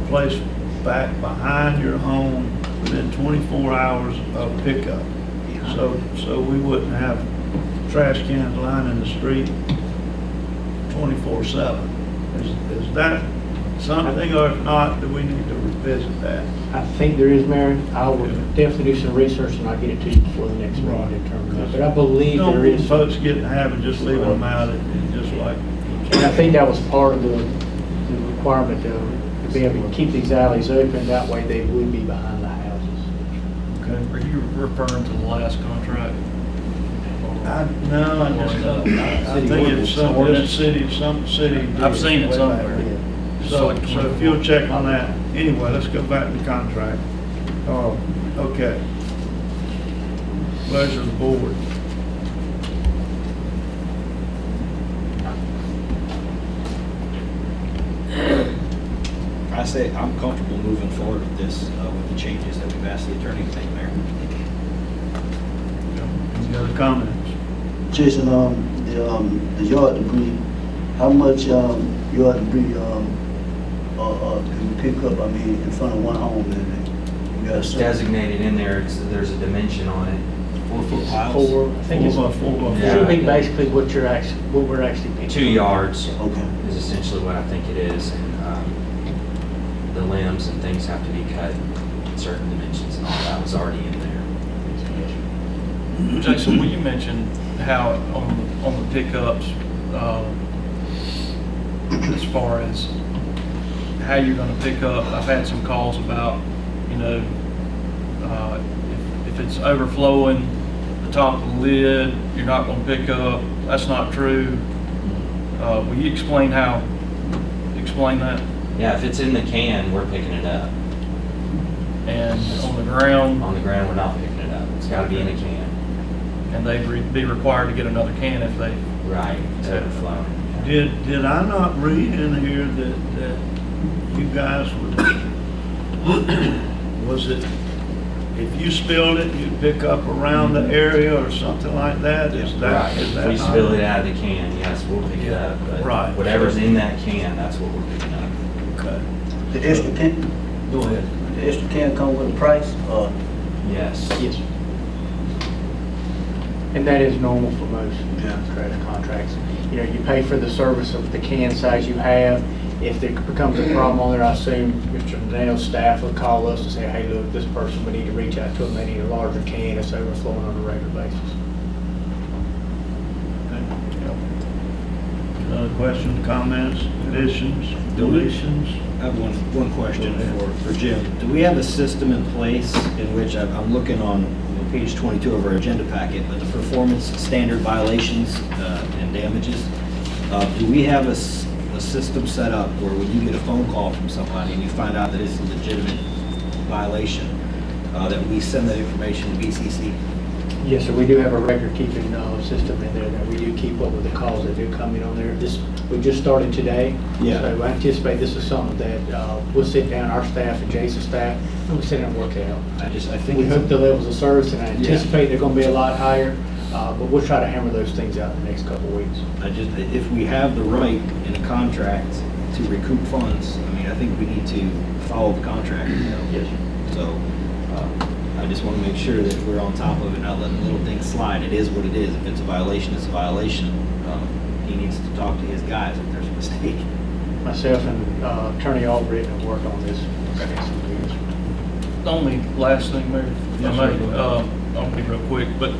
placed back behind your home within 24 hours of pickup. So we wouldn't have trash cans lining the street 24/7. Is that something, or if not, do we need to revisit that? I think there is, Mayor. I will definitely do some research and I'll get it to you before the next meeting to determine that. But I believe Don't there want is. folks getting having just leaving them out and just like. And I think that was part of the requirement to be able to keep these alleys open. That way they would be behind the houses. Okay. Are you referring to the last contract? No, I think it's some city. I've seen it somewhere. So if you'll check on that. Anyway, let's go back to the contract. Okay. Pleasure of the board. I say I'm comfortable moving forward with this, with the changes that we've asked the attorney to make, Mayor. Any other comments? Jason, the yard debris, how much yard debris can you pick up, I mean, in front of one home? You got a It's certain- designated in there, there's a dimension on it. 4-foot piles. I think it's, 4 by 4 by 4. it should be basically what we're actually picking. 2 yards Okay. is essentially what I think it is, and the limbs and things have to be cut in certain dimensions, and all that was already in there. Jason, will you mention how on the pickups, as far as how you're gonna pick up? I've had some calls about, if it's overflowing the top of the lid, you're not gonna pick up. That's not true. Will you explain that? Yeah, if it's in the can, we're picking it up. And on the ground, On the ground, we're not picking it up. It's gotta be in a can. and they'd be required to get another can if they, Right, it's overflowing. Did I not read in here that you guys would, was it, if you spilled it, you'd pick up around the area or something like that? Is that, Right, is if that we not- spill it out of the can, yes, we'll pick it up. But Right. whatever's in that can, that's what we're picking up. Okay. The extra can, Go ahead. the extra can come with a price, or? Yes. Yes, sir. And that is normal for most Yeah. trash contracts. You know, you pay for the service of the can size you have. If there becomes a problem on there, I assume Mr. Nail's staff will call us and say, hey, look, this person, we need to reach out to them, they need a larger can, it's overflowing on a regular basis. Other questions, comments, additions, deletions? I have one question for Jim. Do we have a system in place in which, I'm looking on page 22 of our agenda packet, but the performance standard violations and damages, do we have a system set up where when you get a phone call from somebody and you find out that it's a legitimate violation, that we send that information to BCC? Yes, sir, we do have a record-keeping system in there that we do keep up with the calls that do come in on there. We just started today. Yeah. So I anticipate this is something that we'll sit down, our staff and Jason's staff, and we'll sit down and work it out. I think We it's hope the levels of service, and I anticipate they're gonna be a lot higher, but we'll try to hammer those things out in the next couple of weeks. if we have the right in a contract to recoup funds, I mean, I think we need to follow the contract. Yes, sir. So, I just want to make sure that we're on top of it, not letting little things slide. It is what it is. If it's a violation, it's a violation. He needs to talk to his guys if there's a mistake. Myself and Attorney Albritton have worked on this. the only last thing, Mayor, if I Yes, may, sir. I'll be real quick, but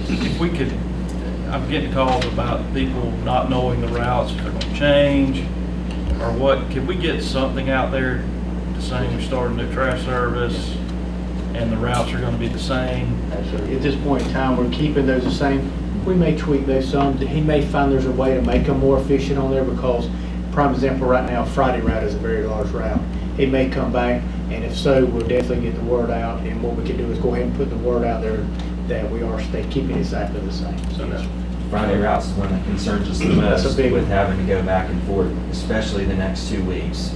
if we could, I'm getting calls about people not knowing the routes, if they're gonna change, or what, could we get something out there saying we started a new trash service, and the routes are gonna be the same? Absolutely. At this point in time, we're keeping those the same. We may tweak those some. He may find there's a way to make them more efficient on there because, prime example, right now, Friday route is a very large route. It may come back, and if so, we'll definitely get the word out. And what we can do is go ahead and put the word out there that we are keeping exactly the same. So that's Friday route's the one that concerns us the That's a most big with one. having to go back and forth, especially the next 2 weeks.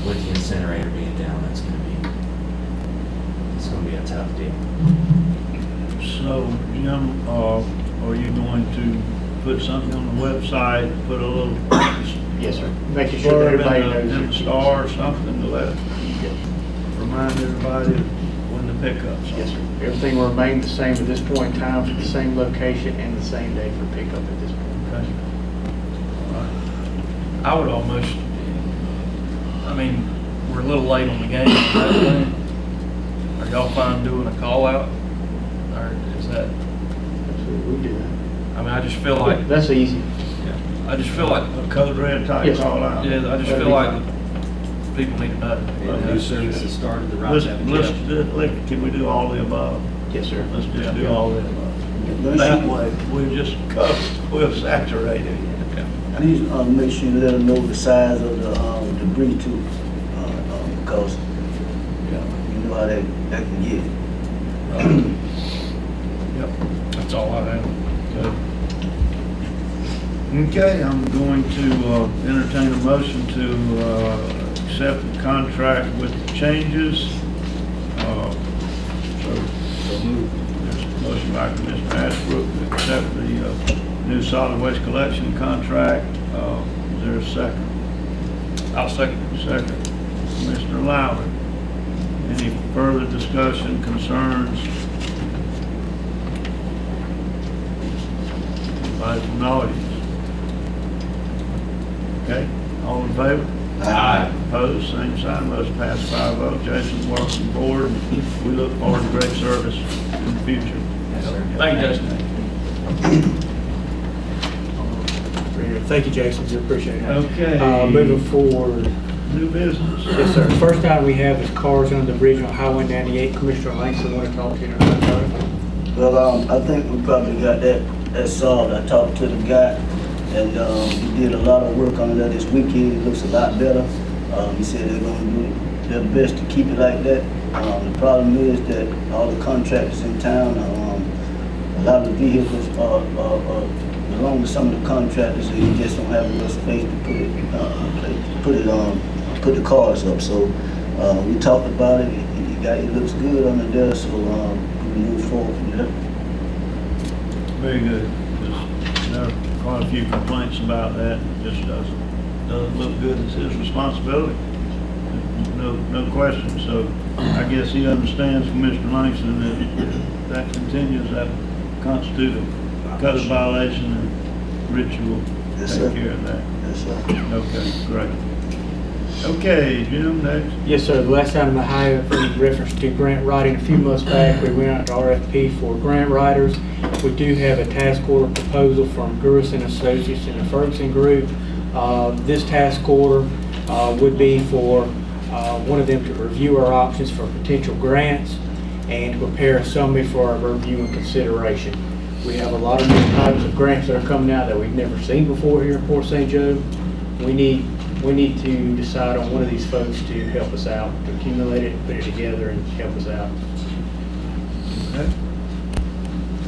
With the incinerator being down, it's gonna be a tough deal. So, Jim, are you going to put something on the website, put a little yes, sir. Making sure that blurb everybody in knows. the Star or something to let, remind everybody when the pickups are? Yes, sir. Everything will remain the same at this point in time, for the same location and the same day for pickup at this point. Okay. All right. I would almost, I mean, we're a little late on the game. That thing. Are y'all fine doing a call out? Or is that, Absolutely, we do that. I mean, I just feel like, That's easy. I just feel like, A code red type Yes. call out? yeah, I just feel like people need to know. The new service has started, the routes haven't Let's, yet. can we do all the above? Yes, sir. Let's just do all the above. Let's That see. way, we're just covered, we're saturated. Please make sure you let them know the size of the debris too, because you know how that can get. Yep. That's all I have. Okay, I'm going to entertain a motion to accept the contract with the changes. So moved. There's a motion by Commissioner Ashbrook to accept the new solid waste collection contract. Is there a second? I'll second. Second. Commissioner Lowry. Any further discussion, concerns? Anybody from the audience? Okay, all in favor? Aye. Opposed, same sign, motion passed 5-0. Jason, welcome aboard. We look forward to great service in the future. Thank you, Jason. Thank you, Jason. We appreciate it. Okay. Moving forward. New business. Yes, sir. First item we have is cars under the bridge on Highway 98. Commissioner Langston want to talk to you about that. Well, I think we probably got that solved. I talked to the guy, and he did a lot of work on that this weekend. It looks a lot better. He said they're going to do their best to keep it like that. The problem is that all the contractors in town, a lot of the vehicles belong to some of the contractors, and you just don't have enough space to put the cars up. So we talked about it. It looks good under there, so we can move forward from there. Very good. There are quite a few complaints about that. It just doesn't look good. It's his responsibility. No question. So I guess he understands from Mr. Langston that that continues, that constitutes a code violation, and Rich will take care of that. Yes, sir. Okay, great. Okay, Jim, next. Yes, sir. The last item I have in reference to grant writing, a few months back, we went out to RFP for grant writers. We do have a task order proposal from Gurus and Associates in the Ferguson Group. This task order would be for one of them to review our options for potential grants and to prepare a summary for our review and consideration. We have a lot of new types of grants that are coming out that we've never seen before here in Port St. Joe. We need to decide on one of these folks to help us out, to accumulate it, put it together, and help us out. Okay.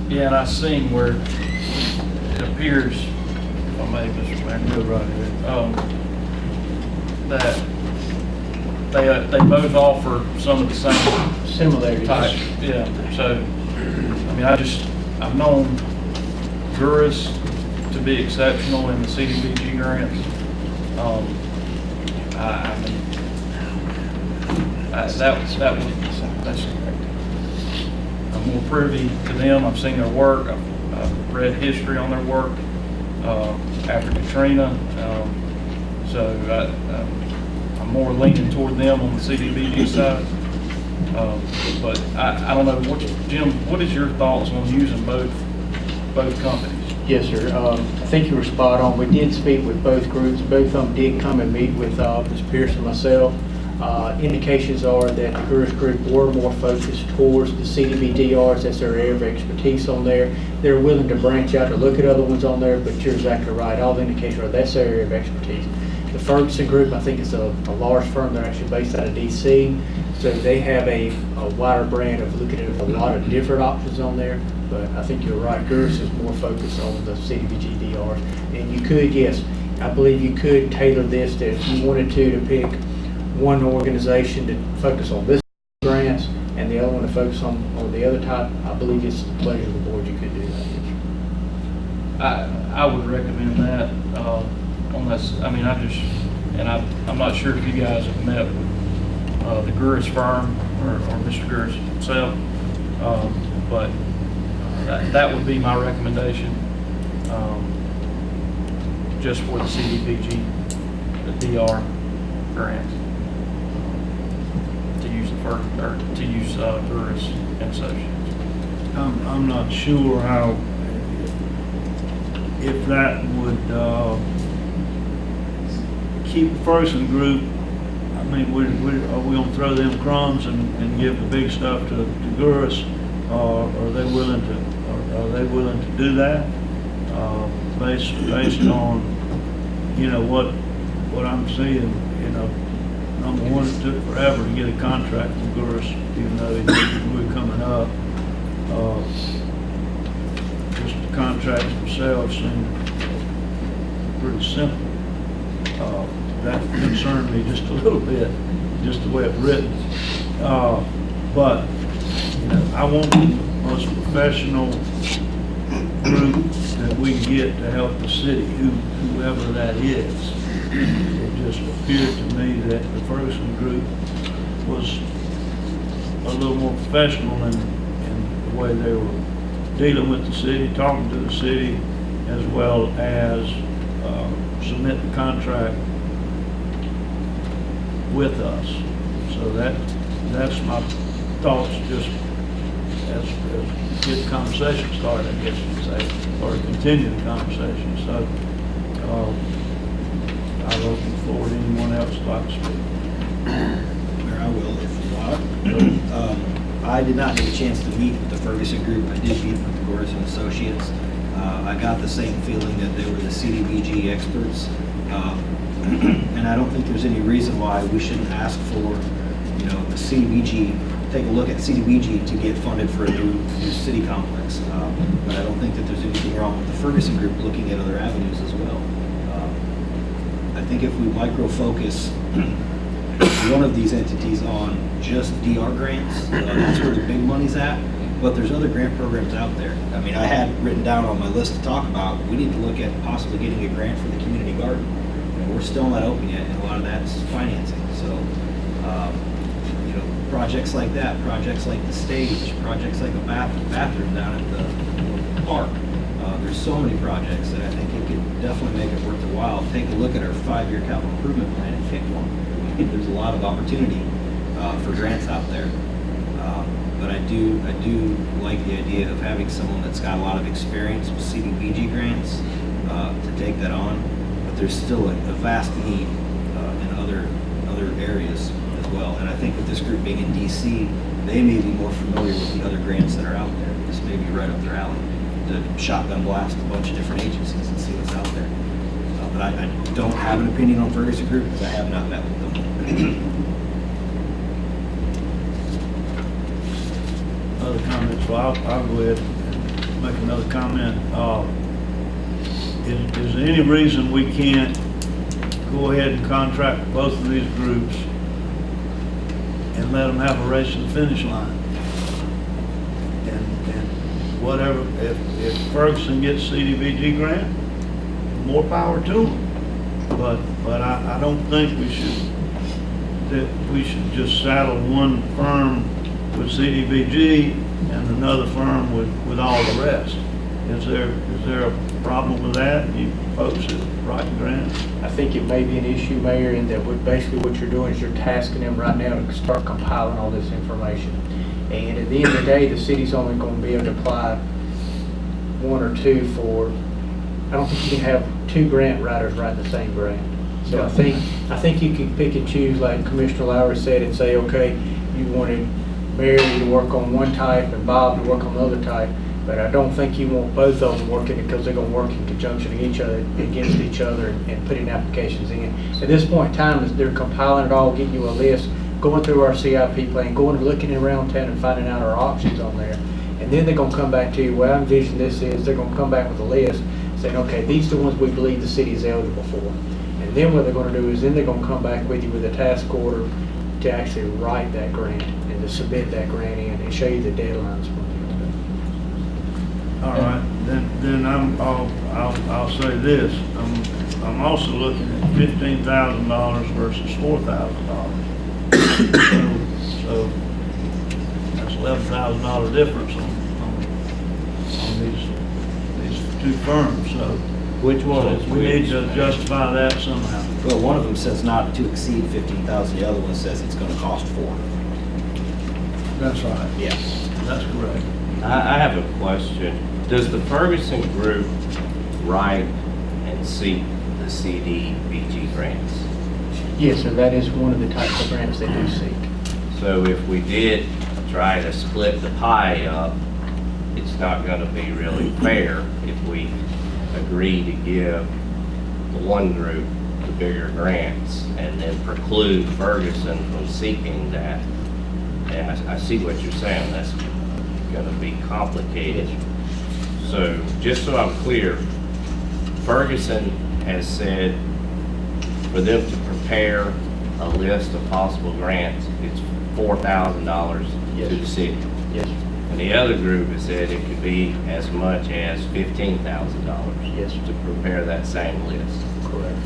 Yeah, and I seen where it appears, if I may, Mr. Mayor, Go right ahead. That they both offer some of the same Similarities. type. Yeah, so, I mean, I've known Gurus to be exceptional in the CDBG grants. I mean, that's I'm more privy to them. I've seen their work. I've read history on their work after Katrina. So I'm more leaning toward them on the CDBG side. But I don't know, Jim, what is your thoughts on using both companies? Yes, sir. I think you were spot on. We did speak with both groups. Both of them did come and meet with Ms. Pierce and myself. Indications are that the Gurus Group were more focused towards the CDBGRs. That's their area of expertise on there. They're willing to branch out to look at other ones on there, but you're exactly right. All the indications are that's their area of expertise. The Ferguson Group, I think, is a large firm. They're actually based out of D.C., so they have a wider brand of looking at a lot of different options on there. But I think you're right. Gurus is more focused on the CDBG DRs. And you could, yes, I believe you could tailor this that if you wanted to pick one organization to focus on this grants and the other one to focus on the other type. I believe it's the pleasure of the board. You could do that. I would recommend that unless, I mean, I'm not sure if you guys have met with the Gurus firm or Mr. Gurus himself, but that would be my recommendation, just for the CDBG, the DR grant, to use Gurus and Associates. I'm not sure how, if that would keep the Ferguson Group. I mean, are we gonna throw them crumbs and give the big stuff to Gurus? Are they willing to do that? Based on, you know, what I'm seeing, you know, number one, it took forever to get a contract from Gurus, even though we were coming up. Just the contracts themselves seem pretty simple. That concerned me just a little bit, just the way it's written. But you know, I want the most professional group that we can get to help the city, whoever that is. It just appeared to me that the Ferguson Group was a little more professional in the way they were dealing with the city, talking to the city, as well as submitting the contract with us. So that's my thoughts, just as get the conversation started, I guess you could say, or continue the conversation. So I'm looking forward to anyone else like to speak. Mayor, I will if you want. I did not get a chance to meet with the Ferguson Group. I did meet with the Gurus and Associates. I got the same feeling that they were the CDBG experts. And I don't think there's any reason why we shouldn't ask for, a CDBG, take a look at CDBG to get funded for a new city complex. But I don't think that there's anything wrong with the Ferguson Group looking at other avenues as well. I think if we micro-focus one of these entities on just DR grants, that's where the big money's at, but there's other grant programs out there. I mean, I had written down on my list to talk about, we need to look at possibly getting a grant for the community garden. We're still not open yet, and a lot of that's financing. So, projects like that, projects like the stage, projects like a bathroom down at the park. There's so many projects that I think it could definitely make it worth the while. Take a look at our 5-year capital improvement plan and pick one. There's a lot of opportunity for grants out there. But I do like the idea of having someone that's got a lot of experience with CDBG grants to take that on. But there's still a vast need in other areas as well. And I think with this group being in DC, they may be more familiar with the other grants that are out there. This may be right up their alley to shotgun blast a bunch of different agencies and see what's out there. But I don't have an opinion on Ferguson Group because I have not met with them. Other comments? Well, I'll go ahead and make another comment. Is there any reason we can't go ahead and contract both of these groups and let them have a race to the finish line? And whatever, if Ferguson gets CDBG grant, more power to them. But I don't think we should just saddle one firm with CDBG and another firm with all the rest. Is there a problem with that? You folks that write grants? I think it may be an issue, Mayor, in that basically what you're doing is you're tasking them right now to start compiling all this information. And at the end of the day, the city's only going to be able to apply one or two for, I don't think you can have 2 grant writers writing the same grant. So I think you can pick and choose, like Commissioner Lowry said, and say, okay, you wanted Mary to work on one type and Bob to work on the other type. But I don't think you want both of them working because they're going to work in conjunction against each other and putting applications in. At this point in time, they're compiling it all, getting you a list, going through our CIP plan, going and looking around town and finding out our options on there. And then they're going to come back to you, well, I envision this is, they're going to come back with a list saying, okay, these are the ones we believe the city is eligible for. And then what they're going to do is then they're going to come back with you with a task order to actually write that grant and to submit that grant in and show you the deadlines. All right, then I'll say this. I'm also looking at $15,000 versus $4,000. So that's $11,000 difference on these 2 firms. So Which one is we need to justify that somehow. Well, one of them says not to exceed 15,000. The other one says it's going to cost 4. That's right. Yeah. That's correct. I have a question. Does the Ferguson Group write and seek the CDBG grants? Yes, sir, that is one of the types of grants they do seek. So if we did try to split the pie up, it's not going to be really fair if we agree to give the one group the bigger grants and then preclude Ferguson from seeking that. And I see what you're saying. That's going to be complicated. So just so I'm clear, Ferguson has said for them to prepare a list of possible grants, it's $4,000 to the city. Yes. And the other group has said it could be as much as $15,000. Yes. To prepare that same list. Correct.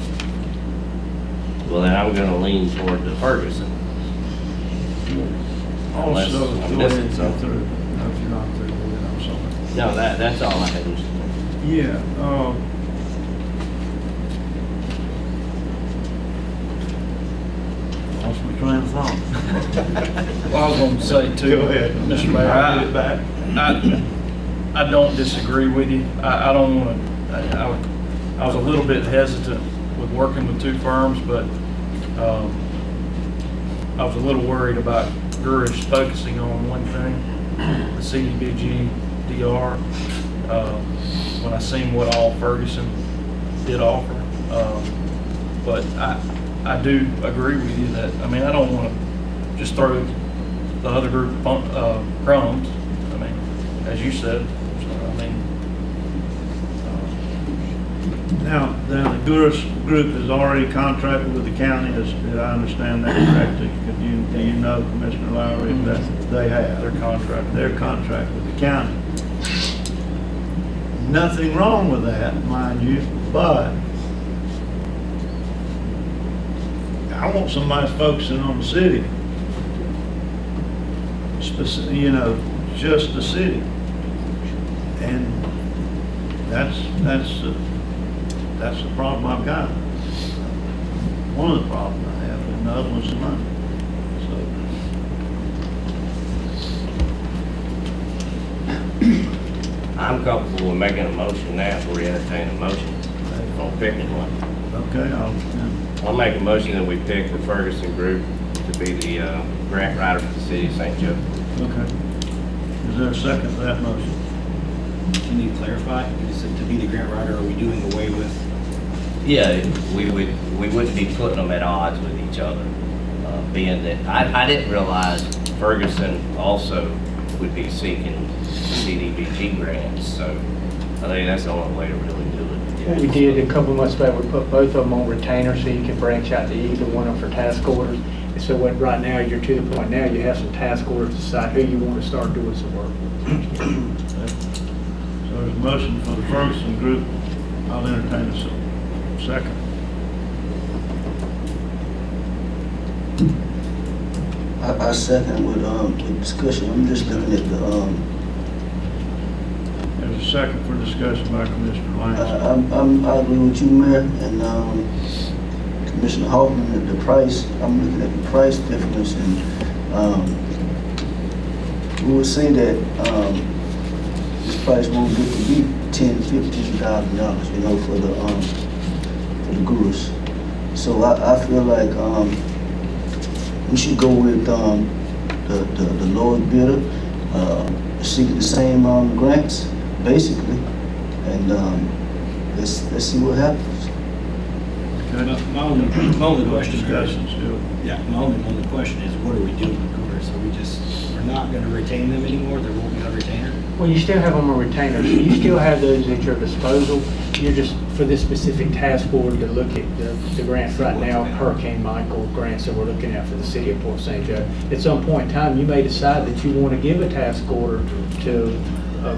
Well, then I'm going to lean toward the Ferguson. Unless Also, I'm go ahead missing and go something. through. No, if you're not through with it, I'm sorry. No, that's all I had. Yeah, lost my train of thought. Well, I was going to say too, Go ahead. Mr. Mayor, I'll get it back. I don't disagree with you. I don't want to, I was a little bit hesitant with working with 2 firms, but I was a little worried about Gurish focusing on one thing, the CDBG DR. when I seen what all Ferguson did offer. But I do agree with you that, I mean, I don't want to just throw the other group crumbs. I mean, as you said, so, I mean. Now, the Gurus group is already contracted with the county, did I understand that correctly? Do you know, Commissioner Lowry, that they have? Their contract. Their contract with the county. Nothing wrong with that, mind you, but I want somebody focusing on the city. You know, just the city. And that's the problem I've got. One of the problems I have, and the other one's the money. I'm comfortable with making a motion now, if we entertain a motion on picking one. Okay, I'll make a motion that we pick the Ferguson Group to be the grant writer for the city of St. Joe. okay. Is there a second to that motion? Can you clarify? Is it to be the grant writer, or are we doing away with? Yeah, we wouldn't be putting them at odds with each other, being that I didn't realize Ferguson also would be seeking CDBG grants, so I think that's the only way to really do it. What we did a couple of months back, we put both of them on retainer so you can branch out to either one of them for task orders. And so what, right now, you're to the point now, you have some task orders to decide who you want to start doing some work with. So there's a motion for the Ferguson Group. I'll entertain a second. I second with discussion. I'm just looking at the There's a second for discussion by Commissioner Lance. I agree with you, Mayor, and Commissioner Hoffman, at the price. I'm looking at the price difference, and we would say that this price won't get to be $10,000–$15,000, you know, for the Gurus. So I feel like we should go with the lowest bidder, seek the same grants, basically, and let's see what happens. My only question Discussion still. Yeah, my only question is, what are we doing with Cougars? Are we we're not going to retain them anymore? There won't be a retainer? Well, you still have them on retainer, so you still have those at your disposal. You're just, for this specific task force, to look at the grants right now, Hurricane Michael grants that we're looking at for the city of Port St. Joe. At some point in time, you may decide that you want to give a task order to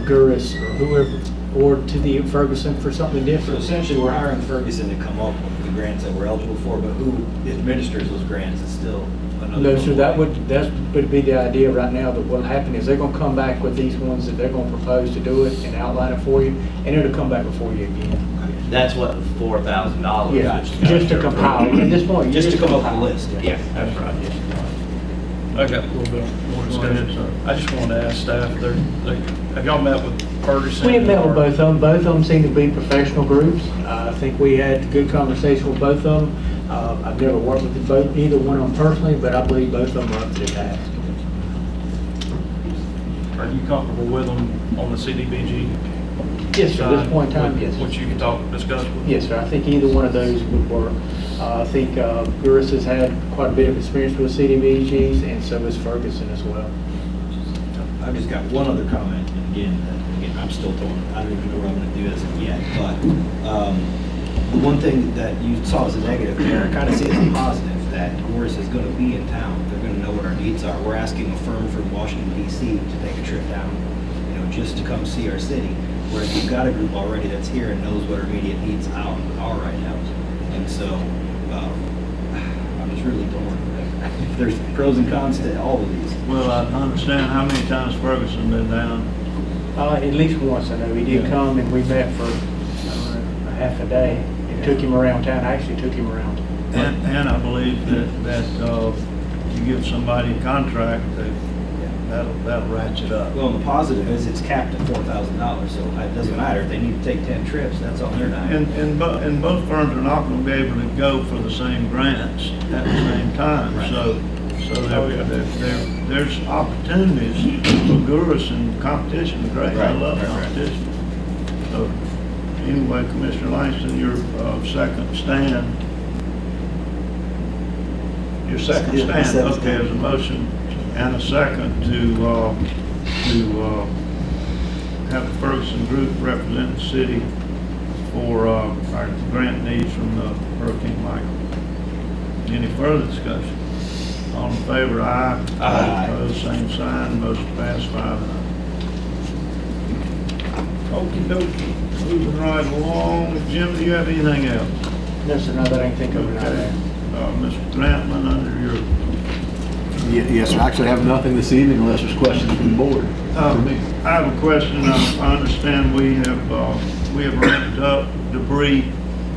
Gurus or whoever, or to the Ferguson for something So different. essentially, we're hiring Ferguson to come up with the grants that we're eligible for, but who administers those grants is still another. No, so that would be the idea right now, that what'll happen is they're gonna come back with these ones that they're gonna propose to do it and outline it for you, and it'll come back before you again. That's what the $4,000 Yeah, is. just to compile, at this point. Just to come up with a compile. list. Yeah, that's right. I got a little bit more discussion. I just wanted to ask staff, have y'all met with Ferguson? We have met with both of them. Both of them seem to be professional groups. I think we had a good conversation with both of them. I've never worked with either one of them personally, but I believe both of them are up to the task. Are you comfortable with them on the CDBG? Yes, sir, at this point in time, yes. Which you can discuss with? Yes, sir. I think either one of those would work. I think Gurus has had quite a bit of experience with CDBGs, and so has Ferguson as well. I've just got one other comment, and again, I'm still torn. I don't even know where I'm going to do this yet, but the one thing that you saw as a negative there, I kind of see it as a positive, that Gurus is going to be in town. They're going to know what our needs are. We're asking a firm from Washington, D.C. to take a trip down, just to come see our city, whereas we've got a group already that's here and knows what our immediate needs are right now. And so I'm just really torn. There's pros and cons to all of these. Well, I understand how many times Ferguson been down. At least once, I know. He did come, and we met for a half a day. It took him around town. I actually took him around. And I believe that you give somebody a contract, that'll ratchet up. Well, the positive is it's capped at $4,000, so it doesn't matter. If they need to take 10 trips, that's all they're doing. And both firms are not going to be able to go for the same grants at the same time. Right. So there's opportunities for Gurus, and competition is great. I love competition. So anyway, Commissioner Langston, your second stand. Your second Yeah, stand, second okay, stand. there's a motion and a second to have the Ferguson Group represent the city for our grant needs from the Hurricane Michael. Any further discussion? All in favor, aye. Aye. Opposed, same sign, motion passed 5-0. Okey dokey, moving right along. Jim, do you have anything else? No, sir, no, that I can think of right Okay. now. Mr. Grantman, under your, Yes, sir. Actually, I have nothing this evening unless there's questions from the board. For me. I have a question. I understand we have ramped up debris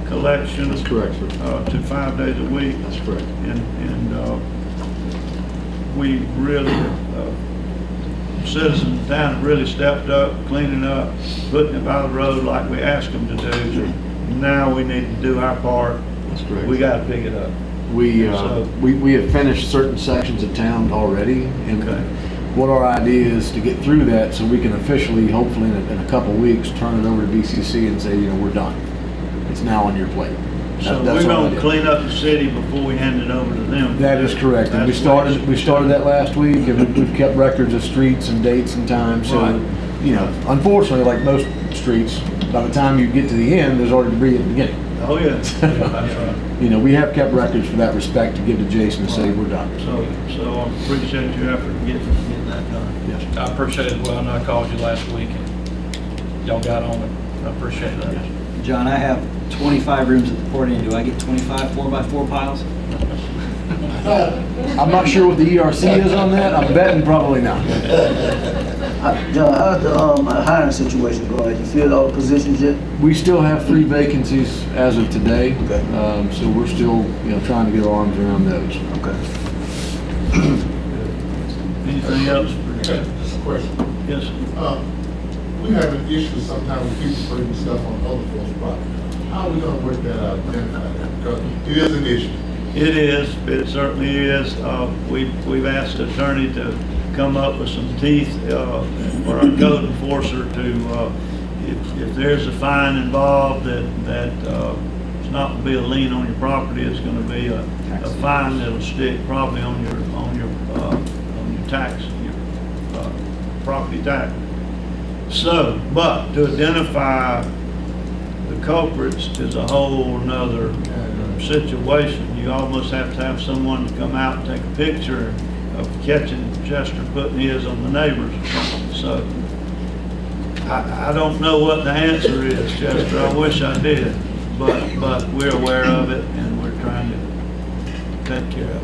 collection. That's correct, sir. To 5 days a week. That's correct. And we really, citizens down have really stepped up, cleaning up, putting it by the road like we asked them to do. Now we need to do our part. That's correct. We got to pick it up. We So- have finished certain sections of town already, and Okay. what our idea is to get through that so we can officially, hopefully in a couple of weeks, turn it over to BCC and say, we're done. It's now on your plate. So That's we're our going to idea. clean up the city before we hand it over to them. That is correct. And we started that last week, and we've kept records of streets and dates and times. So, Right. unfortunately, like most streets, by the time you get to the end, there's already debris at the beginning. Oh, yeah. That's right. We have kept records for that respect to give to Jason and say we're done. So I appreciate your effort in getting that done. Yes. I appreciate it. Well, I know I called you last week and y'all got on it. I appreciate that. John, I have 25 rooms at the Port Inn. Do I get 25 4x4 piles? I'm not sure what the ERC is on that. I'm betting probably not. John, how's the hiring situation going? Have you filled all the positions yet? We still have 3 vacancies as of today. Okay. So we're still, trying to get our arms around those. Okay. Anything else? Just a question. Yes. We have an issue sometimes with people putting stuff on other folks' property. How are we gonna work that out, identify that? Because it is an issue. It is, it certainly is. We've asked the attorney to come up with some teeth for our code enforcer to, if there's a fine involved that it's not going to be a lien on your property, it's going to be a fine that'll stick probably on your tax, your property tax. So, but to identify the culprits is a whole nother situation. You almost have to have someone to come out and take a picture of catching Chester putting his on the neighbors. So I don't know what the answer is, Chester. I wish I did, but we're aware of it and we're trying to take care of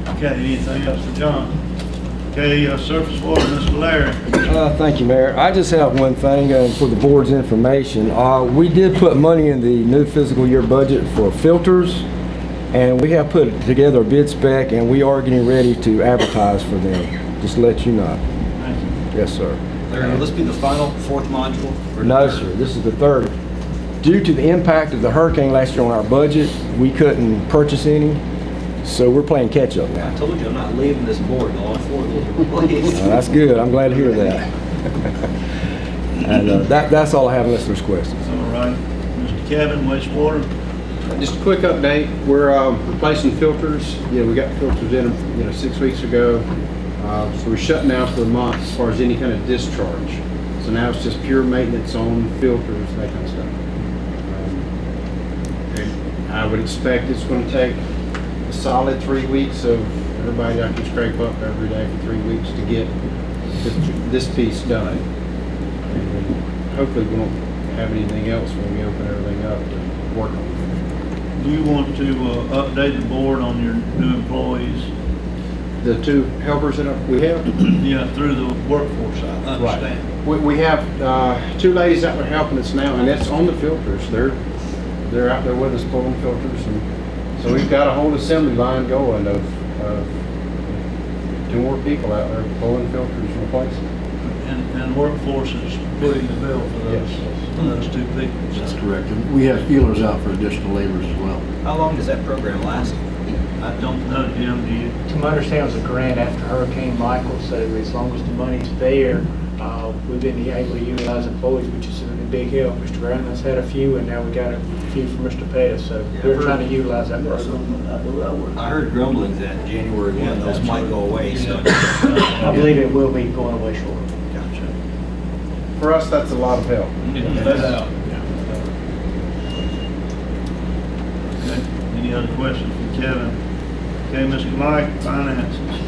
it. Okay, anything else for John? Okay, surface water, Mr. Larry. Thank you, Mayor. I just have one thing for the board's information. We did put money in the new fiscal year budget for filters, and we have put together a bid spec, and we are getting ready to advertise for them. Just to let you know. Thank you. Yes, sir. Larry, will this be the final 4th module? or No, third? sir. This is the 3rd. Due to the impact of the hurricane last year on our budget, we couldn't purchase any, so we're playing catch up now. I told you I'm not leaving this board. All 4 of those are replaced. That's good. I'm glad to hear that. And that's all I have unless there's questions. All right. Mr. Kevin, wastewater. Just a quick update. We're replacing filters. We got filters in 6 weeks ago. So we're shutting down for a month as far as any kind of discharge. So now it's just pure maintenance on filters, that kind of stuff. And I would expect it's going to take a solid 3 weeks of everybody I can scrape up every day for 3 weeks to get this piece done. And then hopefully we won't have anything else when we open everything up to work on. Do you want to update the board on your new employees? The 2 helpers that we have? Yeah, through the workforce, I understand. We have 2 ladies that are helping us now, and that's on the filters. They're out there with us pulling filters, and so we've got a whole assembly line going of 2 more people out there pulling filters and replacing. And workforce is putting the bill for those, Yes. for those 2 people. That's correct. And we have feelers out for additional labors as well. How long does that program last? I don't know, Jim, do you? To my understanding, it was a grant after Hurricane Michael, so as long as the money's there, we've been able to utilize employees, which is a big help. Mr. Brown has had a few, and now we got a few from Mr. Pettis, so we're trying to utilize that program. I heard grumblings that January 1, those might go away, so. I believe it will be going away shortly. Gotcha. For us, that's a lot of help. Okay. Any other questions for Kevin? Okay, Mr. Mike, finances.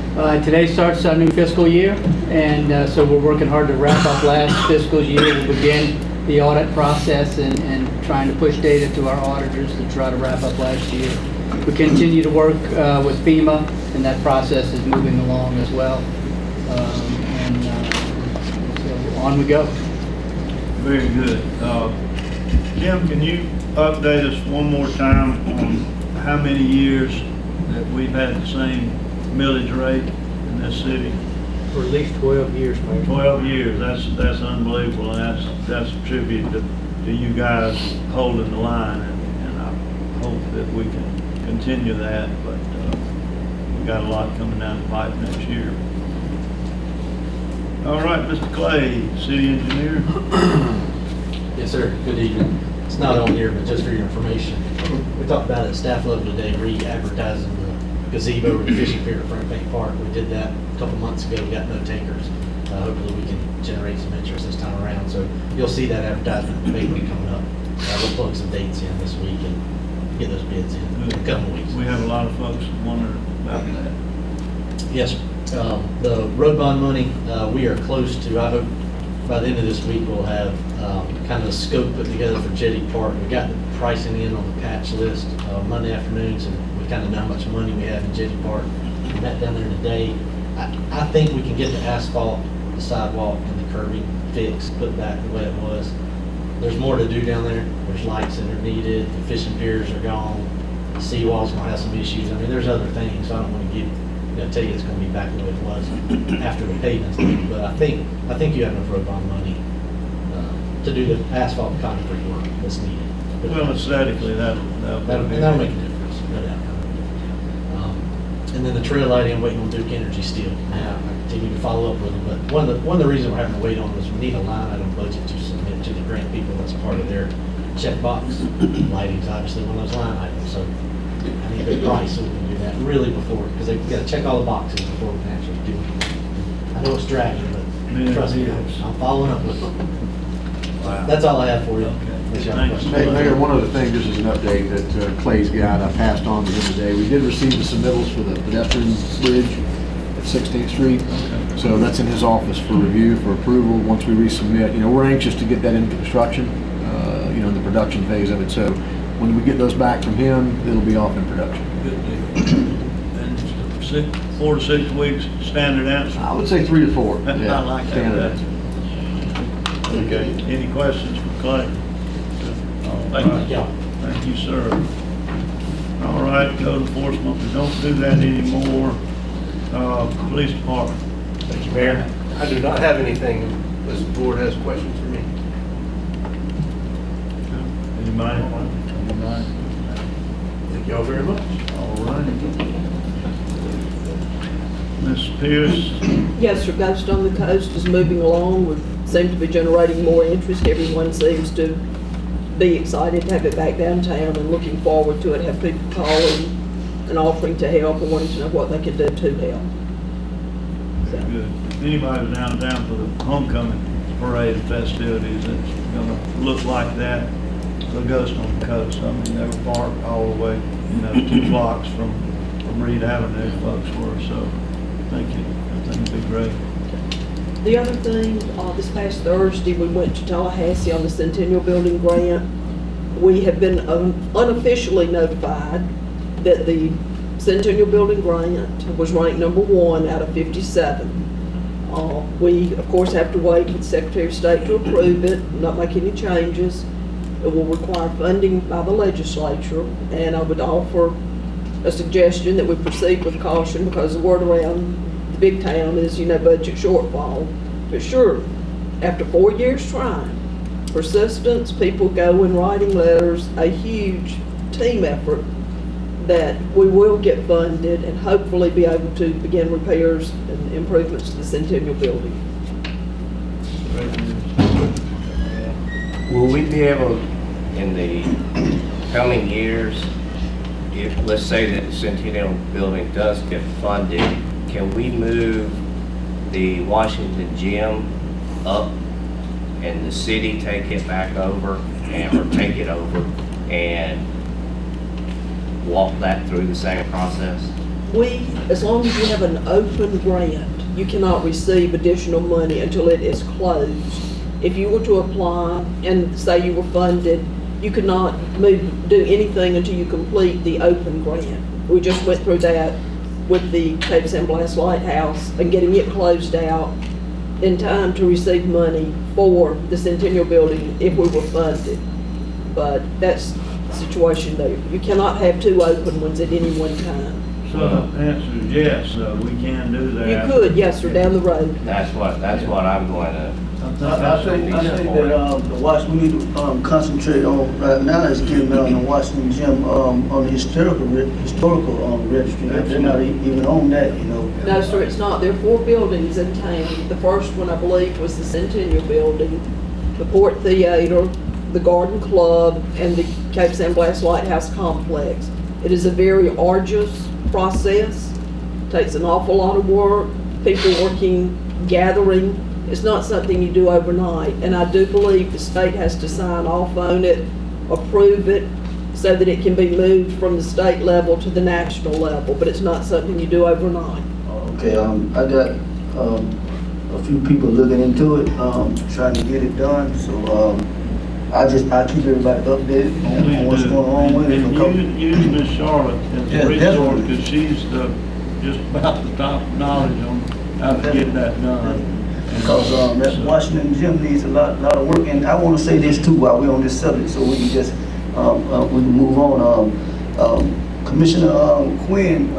Today starts our new fiscal year, and so we're working hard to wrap up last fiscal year. We'll begin the audit process and trying to push data to our auditors to try to wrap up last year. We continue to work with FEMA, and that process is moving along as well. So on we go. Very good. Jim, can you update us one more time on how many years that we've had the same millage rate in this city? For at least 12 years, Mayor. 12 years, that's unbelievable, and that's a tribute to you guys holding the line, and I hope that we can continue that, but we got a lot coming down the pipe next year. All right, Mr. Clay, city engineer. Yes, sir. Good evening. It's not on here, but just for your information, we talked about it at staff level today, re-advertising the gazebo or the fishing pier at Frank Bank Park. We did that a couple months ago. We got no takers. Hopefully we can generate some interest this time around. So you'll see that advertisement in the paper coming up. We'll plug some dates in this week and get those bids in a couple of weeks. We have a lot of folks wondering about that. Yes, sir. The road bond money, we are close to, I hope by the end of this week, we'll have kind of a scope put together for Jetty Park. We got the pricing in on the patch list Monday afternoons, and we kind of know how much money we have in Jetty Park. We met down there today. I think we can get the asphalt, the sidewalk, and the curbing fixed, put back the way it was. There's more to do down there. There's lights that are needed. The fishing piers are gone. The seawall's gonna have some issues. I mean, there's other things. So I don't want to tell you it's going to be back the way it was after the pavement's done. But I think you have enough road bond money to do the asphalt and concrete work that's needed. Well, aesthetically, that'll make a difference, no doubt. And then the trail lighting, I'm waiting on Duke Energy still. Now, I continue to follow up with them. But one of the reasons we're having to wait on is we need a line item budget to submit to the grant people. That's part of their checkbox. Lighting's obviously one of those line items. So I need a good price so we can do that really before, because they've got to check all the boxes before we can actually do it. I know it's dragging, but trust me, I'm following up with it. Wow. That's all I have for you. Hey, Mayor, one other thing, just as an update that Clay's got, I passed on to him today. We did receive the submittals for the pedestrian bridge at 16th Street. So that's in his office for review, for approval, once we resubmit. We're anxious to get that into construction, in the production phase of it. So when we get those back from him, it'll be off in production. Good deal. And 4 to 6 weeks, standard answer? I would say 3 to 4. Yeah, I like that. standard answer. Okay, any questions for Clay? Thank you. Thank you, sir. All right, code enforcement, we don't do that anymore. Police department. Thank you, Mayor. I do not have anything unless the board has questions for me. Anybody? Thank you all very much. All right. Ms. Pierce? Yes, sir, Ghost on the Coast is moving along. We seem to be generating more interest. Everyone seems to be excited to have it back downtown and looking forward to it, have people calling and offering to help and wanting to know what they can do to help. So. Good. If anybody's downtown for the homecoming parade festivities, it's gonna look like that. The Ghost on the Coast. I mean, they were parked all the way, 2 blocks from Reed Avenue, folks were, so I think it'd be great. The other thing, this past Thursday, we went to Tallahassee on the Centennial Building grant. We have been unofficially notified that the Centennial Building grant was ranked #1 out of 57. We, of course, have to wait for the Secretary of State to approve it, not make any changes. It will require funding by the legislature, and I would offer a suggestion that we proceed with caution, because the word around the big town is, budget shortfall. But sure, after 4 years trying, persistence, people go and writing letters, a huge team effort, that we will get funded and hopefully be able to begin repairs and improvements to the Centennial Building. Will we be able, in the coming years, if, let's say that the Centennial Building does get funded, can we move the Washington Gym up and the city take it back over or take it over and walk that through the same process? As long as you have an open grant, you cannot receive additional money until it is closed. If you were to apply and say you were funded, you could not do anything until you complete the open grant. We just went through that with the Cape San Blas Lighthouse and getting it closed out in time to receive money for the Centennial Building if we were funded. But that's the situation there. You cannot have two open ones at any one time. So the answer is yes, we can do that. You could, yes, sir, down the road. That's what I'm going to. I think that we need to concentrate on right now is getting on the Washington Gym on the historical registry. They're not even on that, you know. No, sir, it's not. There are 4 buildings in town. The first one, I believe, was the Centennial Building, the Port Theater, the Garden Club, and the Cape San Blas Lighthouse Complex. It is a very arduous process. Takes an awful lot of work. People working, gathering. It's not something you do overnight, and I do believe the state has to sign off on it, approve it, so that it can be moved from the state level to the national level, but it's not something you do overnight. Okay, I got a few people looking into it, trying to get it done, so I keep everybody updated on what's going on with it. And use Miss Charlotte as a resource, because she's just about the top knowledge on how to get that done. Because that Washington Gym needs a lot of work, and I want to say this too while we're on this subject, so we can just we can move on. Commissioner Quinn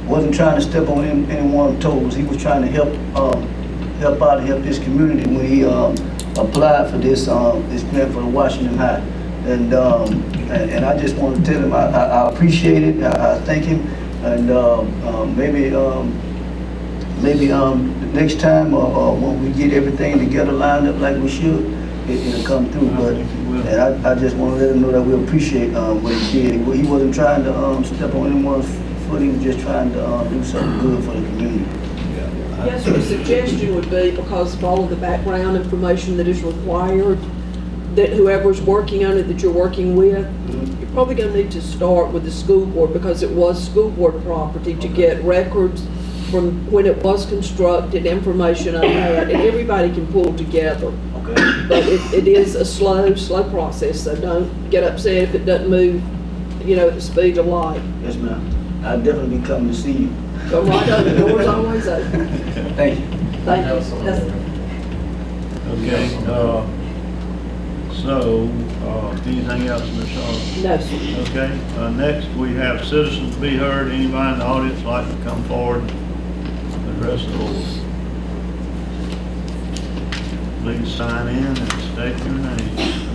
wasn't trying to step on anyone's toes. He was trying to help out and help this community when he applied for this grant for the Washington High, and I just want to tell him I appreciate it. I thank him, and maybe next time when we get everything together lined up like we should, it'll come through. But and I just want to let him know that we appreciate what he did. He wasn't trying to step on anyone's foot. He was just trying to do something good for the community. Yes, sir. A suggestion would be, because of all of the background information that is required, that whoever's working on it that you're working with, you're probably going to need to start with the school board, because it was school board property, to get records from when it was constructed, information on that, and everybody can pull together. Okay. But it is a slow process, so don't get upset if it doesn't move, at the speed of light. Yes, ma'am. I'll definitely be coming to see you. Come right up, the door's always open. Thank you. Thank you. Okay, so, anything else, Ms. Charlotte? No, sir. Okay, next we have citizens to be heard. Anybody in the audience like to come forward? Address the board. Please sign in and state your name.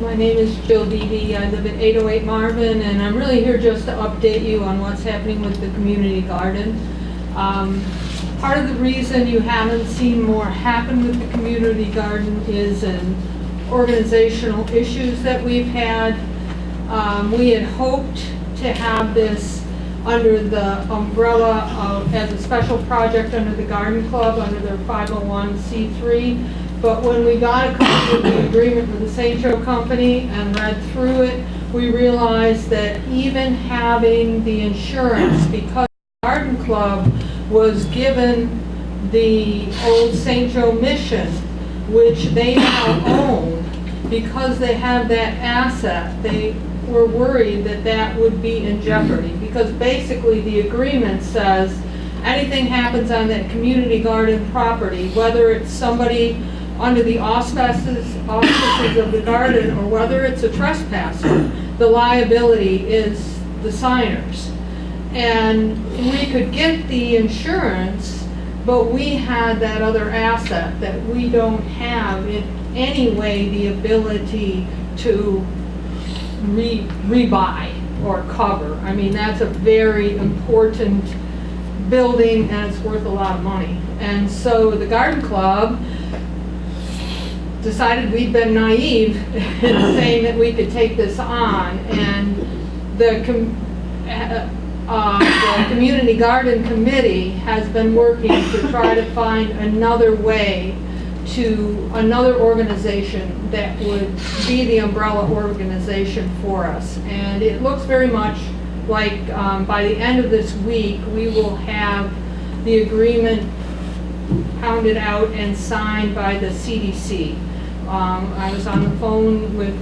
My name is Jill Beebe. I live at 808 Marvin, and I'm really here just to update you on what's happening with the community garden. Part of the reason you haven't seen more happen with the community garden is an organizational issues that we've had. We had hoped to have this under the umbrella of, as a special project under the Garden Club, under their 501c3. But when we got a copy of the agreement with the St. Joe Company and read through it, we realized that even having the insurance, because the Garden Club was given the old St. Joe Mission, which they now own, because they have that asset, they were worried that that would be in jeopardy. Because basically the agreement says anything happens on that community garden property, whether it's somebody under the auspices of the garden or whether it's a trespasser, the liability is the signers. And we could get the insurance, but we had that other asset that we don't have in any way the ability to rebuy or cover. I mean, that's a very important building and it's worth a lot of money. And so the garden club decided we'd been naive in saying that we could take this on, and the Community Garden Committee has been working to try to find another way to another organization that would be the umbrella organization for us. And it looks very much like by the end of this week, we will have the agreement pounded out and signed by the CDC. I was on the phone with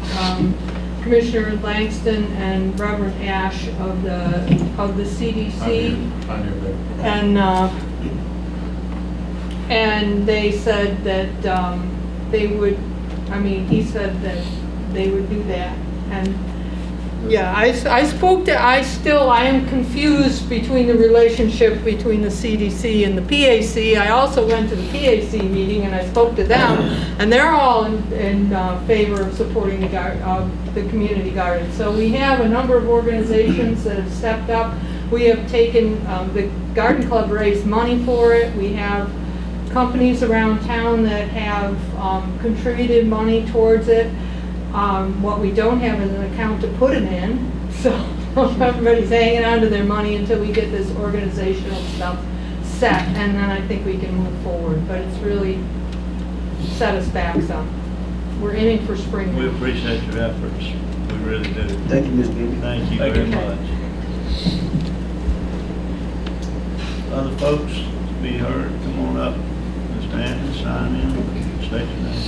Commissioner Langston and Reverend Ash of the CDC, and they said that they would. I mean, he said that they would do that, and yeah, I spoke to. I am confused between the relationship between the CDC and the PAC. I also went to the PAC meeting and I spoke to them, and they're all in favor of supporting the community garden. So we have a number of organizations that have stepped up. We have taken the garden club raised money for it. We have companies around town that have contributed money towards it. What we don't have is an account to put it in, so everybody's hanging on to their money until we get this organizational stuff set, and then I think we can move forward. But it's really set us back some. We're aiming for spring. We appreciate your efforts. We really do. Thank you, Ms. Beebe. Thank you very much. Other folks to be heard, come on up. Stand and sign in. State your name.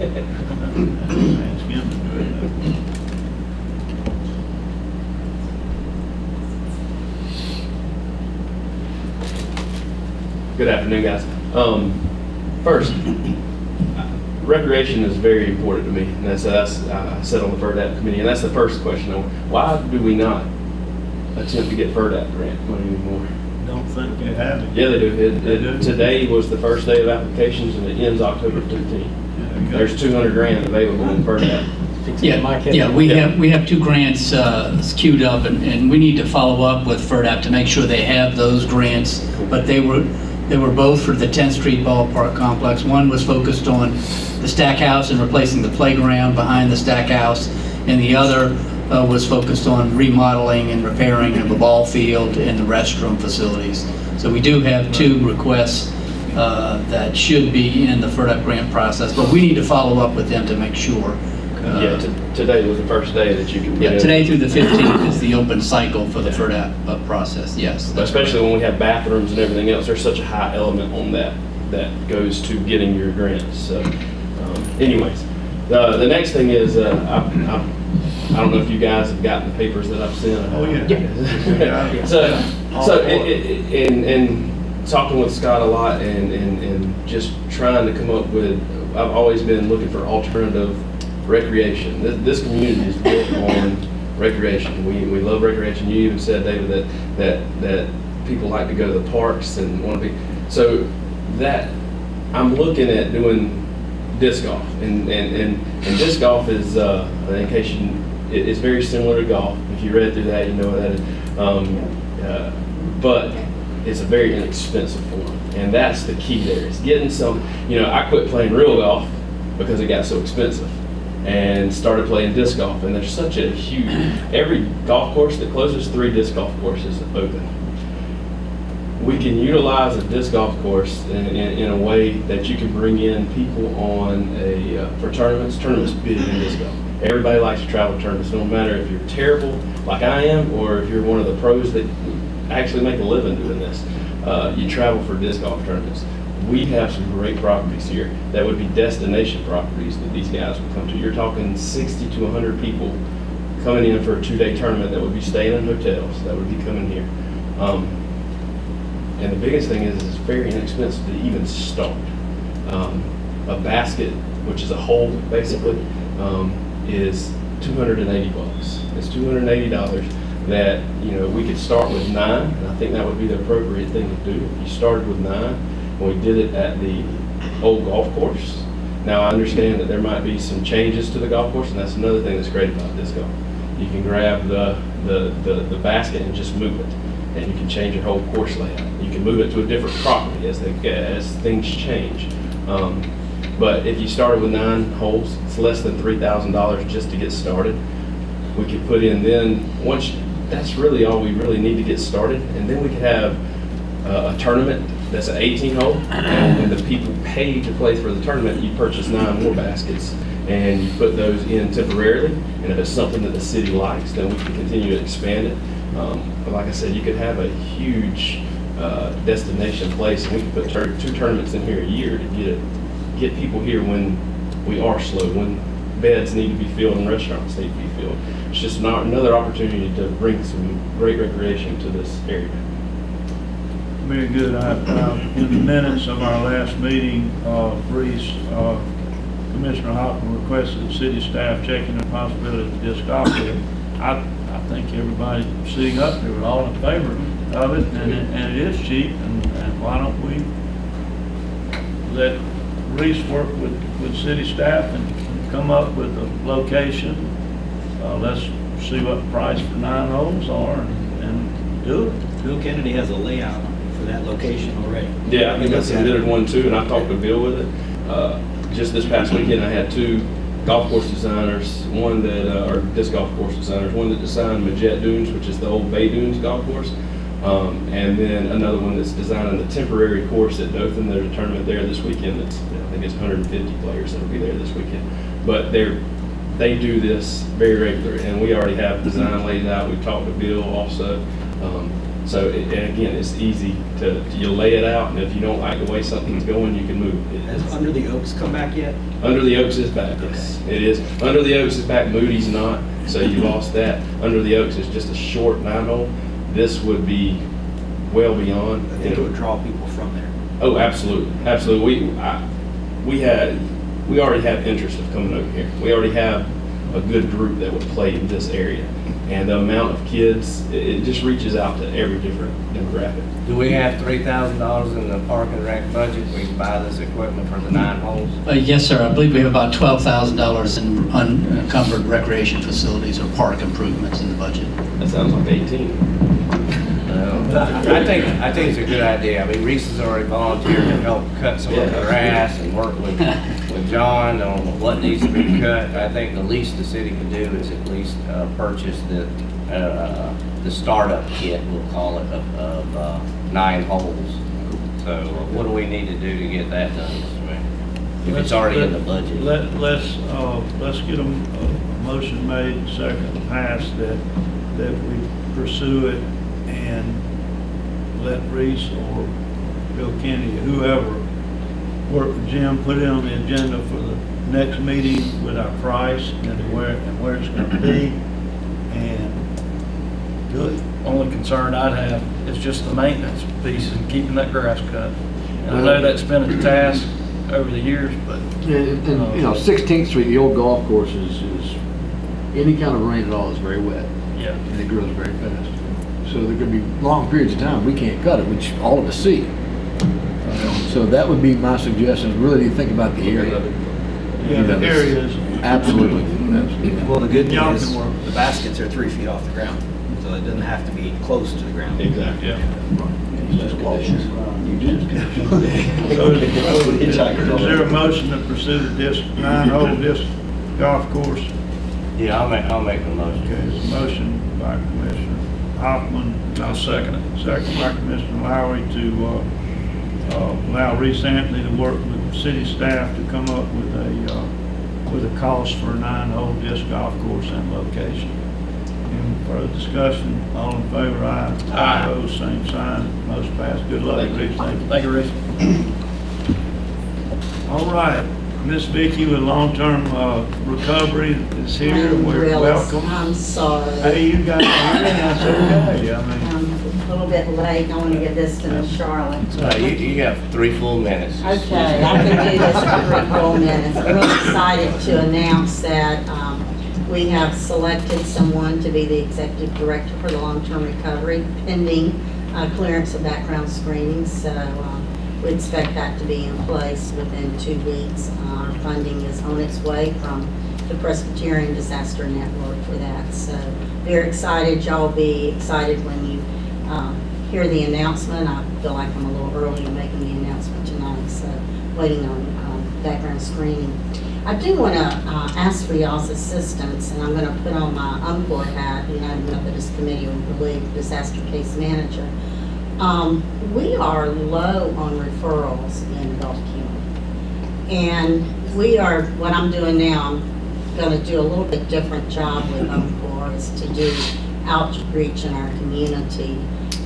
Ask him to do it. Good afternoon, guys. First, recreation is very important to me, and that's I said on the FERDAP committee, and that's the first question. Why do we not attempt to get FERDAP grant money anymore? Don't think they have it. Yeah, they do. Today was the first day of applications, and it ends October 15th. There's 200 grand available in FERDAP. Yeah, we have 2 grants queued up, and we need to follow up with FERDAP to make sure they have those grants. But they were both for the 10th Street Ballpark Complex. One was focused on the Stack House and replacing the playground behind the Stack House, and the other was focused on remodeling and repairing of the ball field and the restroom facilities. So we do have 2 requests that should be in the FERDAP grant process, but we need to follow up with them to make sure. Today was the first day that you can. Yeah, today through the 15th is the open cycle for the FERDAP process. Yes, especially when we have bathrooms and everything else. There's such a high element on that goes to getting your grants. So, anyways, the next thing is I don't know if you guys have gotten the papers that I've sent. Oh yeah. So in talking with Scott a lot and just trying to come up with, I've always been looking for alternative recreation. This community is built on recreation. We love recreation. You even said, David, that people like to go to the parks and want to be. So that I'm looking at doing disc golf, and disc golf is in case it's very similar to golf. If you read through that, you know what that is. But it's a very inexpensive form, and that's the key there. Is getting some. I quit playing real golf because it got so expensive, and started playing disc golf. And there's such a huge. Every golf course that closes, 3 disc golf courses open. We can utilize a disc golf course in a way that you can bring in people on for tournaments. Tournaments big in disc golf. Everybody likes to travel tournaments. No matter if you're terrible like I am, or if you're one of the pros that actually make a living doing this. You travel for disc golf tournaments. We have some great properties here that would be destination properties that these guys would come to. You're talking 60 to 100 people coming in for a 2-day tournament that would be staying in hotels, that would be coming here. And the biggest thing is it's very inexpensive to even start. A basket, which is a hole basically, is $280. It's $280 that, you know, we could start with 9, and I think that would be the appropriate thing to do. If you started with 9, and we did it at the old golf course. Now, I understand that there might be some changes to the golf course, and that's another thing that's great about disc golf. You can grab the basket and just move it, and you can change your whole course layout. You can move it to a different property as things change. But if you started with 9 holes, it's less than $3,000 just to get started. We could put in then, that's really all we really need to get started, and then we could have a tournament that's an 18-hole, and when the people pay to play for the tournament, you purchase 9 more baskets, and you put those in temporarily, and if it's something that the city likes, then we can continue to expand it. But like I said, you could have a huge destination place, and we could put 2 tournaments in here a year to get people here when we are slow, when beds need to be filled and restaurants need to be filled. It's just another opportunity to bring some great recreation to this area. Very good. In the minutes of our last meeting, Reese, Commissioner Hoffman requested the city staff checking the possibility of disc golf. I think everybody sitting up there was all in favor of it, and it is cheap, and why don't we let Reese work with city staff and come up with a location. Let's see what the price for 9 holes are and do it. Bill Kennedy has a layout for that location already. Yeah, I think I submitted one too, and I talked to Bill with it. Just this past weekend, I had 2 golf course designers, one that are disc golf course designers, one that designed Majet Dunes, which is the old Bay Dunes golf course, and then another one that's designing the temporary course at Dothan. There's a tournament there this weekend. I think it's 150 players that'll be there this weekend. But they do this very regularly, and we already have design laid out. We've talked to Bill also. And again, it's easy you lay it out, and if you don't like the way something's going, you can move it. Has Under the Oaks come back yet? Under the Oaks is back, yes. It is. Under the Oaks is back, Moody's not, so you lost that. Under the Oaks is just a short 9-hole. This would be well beyond. I think it would draw people from there. Oh, absolutely, absolutely. We already have interest of coming over here. We already have a good group that would play in this area. And the amount of kids, it just reaches out to every different demographic. Do we have $3,000 in the park and rec budget? We can buy this equipment for the 9 holes? Yes, sir. I believe we have about $12,000 in unencumbered recreation facilities or park improvements in the budget. That sounds like 18. I think it's a good idea. I mean, Reese has already volunteered to help cut some of the grass and work with John on what needs to be cut. I think the least the city can do is at least purchase the startup kit, we'll call it, of 9 holes. So what do we need to do to get that done, Mr. Mayor? If it's already in the budget. Let's get a motion made, second passed, that we pursue it and let Reese or Bill Kennedy, whoever, work with Jim, put it on the agenda for the next meeting with our price and where it's going to be, and do it. Only concern I'd have is just the maintenance piece and keeping that grass cut. And I know that's been a task over the years, but. And 16th Street, the old golf course is any kind of rain at all is very wet. Yeah. And it grows very fast. So there could be long periods of time we can't cut it, which all of us see. So that would be my suggestion, really to think about the area. Yeah, the area is. Absolutely. Well, the good Y'all news is can work. the baskets are 3 feet off the ground, so it doesn't have to be close to the ground. Exactly. Yeah. So is there a motion to pursue the 9-hole disc golf course? Yeah, I'll make the motion. Okay, it's a motion by Commissioner Hoffman. I'll second it. Second by Commissioner Lowry to allow Reese Anthony to work with city staff to come up with a cost for a 9-hole disc golf course and location. Any further discussion? All in favor, aye. Aye. Opposed, same sign. Motion passed. Good luck, Reese. Thank you. Thank you, Reese. All right, Miss Vicki with long-term recovery is here. We're welcome. I'm sorry. Hey, you got here. That's okay. I mean, I'm a little bit late. I want to get this to Miss Charlotte. You got 3 full minutes. Okay, I can do this for 3 full minutes. I'm really excited to announce that We have selected someone to be the executive director for the long-term recovery pending clearance of background screening. So we expect that to be in place within 2 weeks. Our funding is on its way from the Presbyterian Disaster Network for that. So very excited. Y'all will be excited when you hear the announcement. I feel like I'm a little early in making the announcement tonight, so waiting on background screening. I do want to ask for y'all's assistance, and I'm going to put on my UMCOR hat, United Methodist Committee of Relief Disaster Case Manager. We are low on referrals in Gulf County, and we are, what I'm doing now, I'm going to do a little bit different job with UMCOR, is to do outreach in our community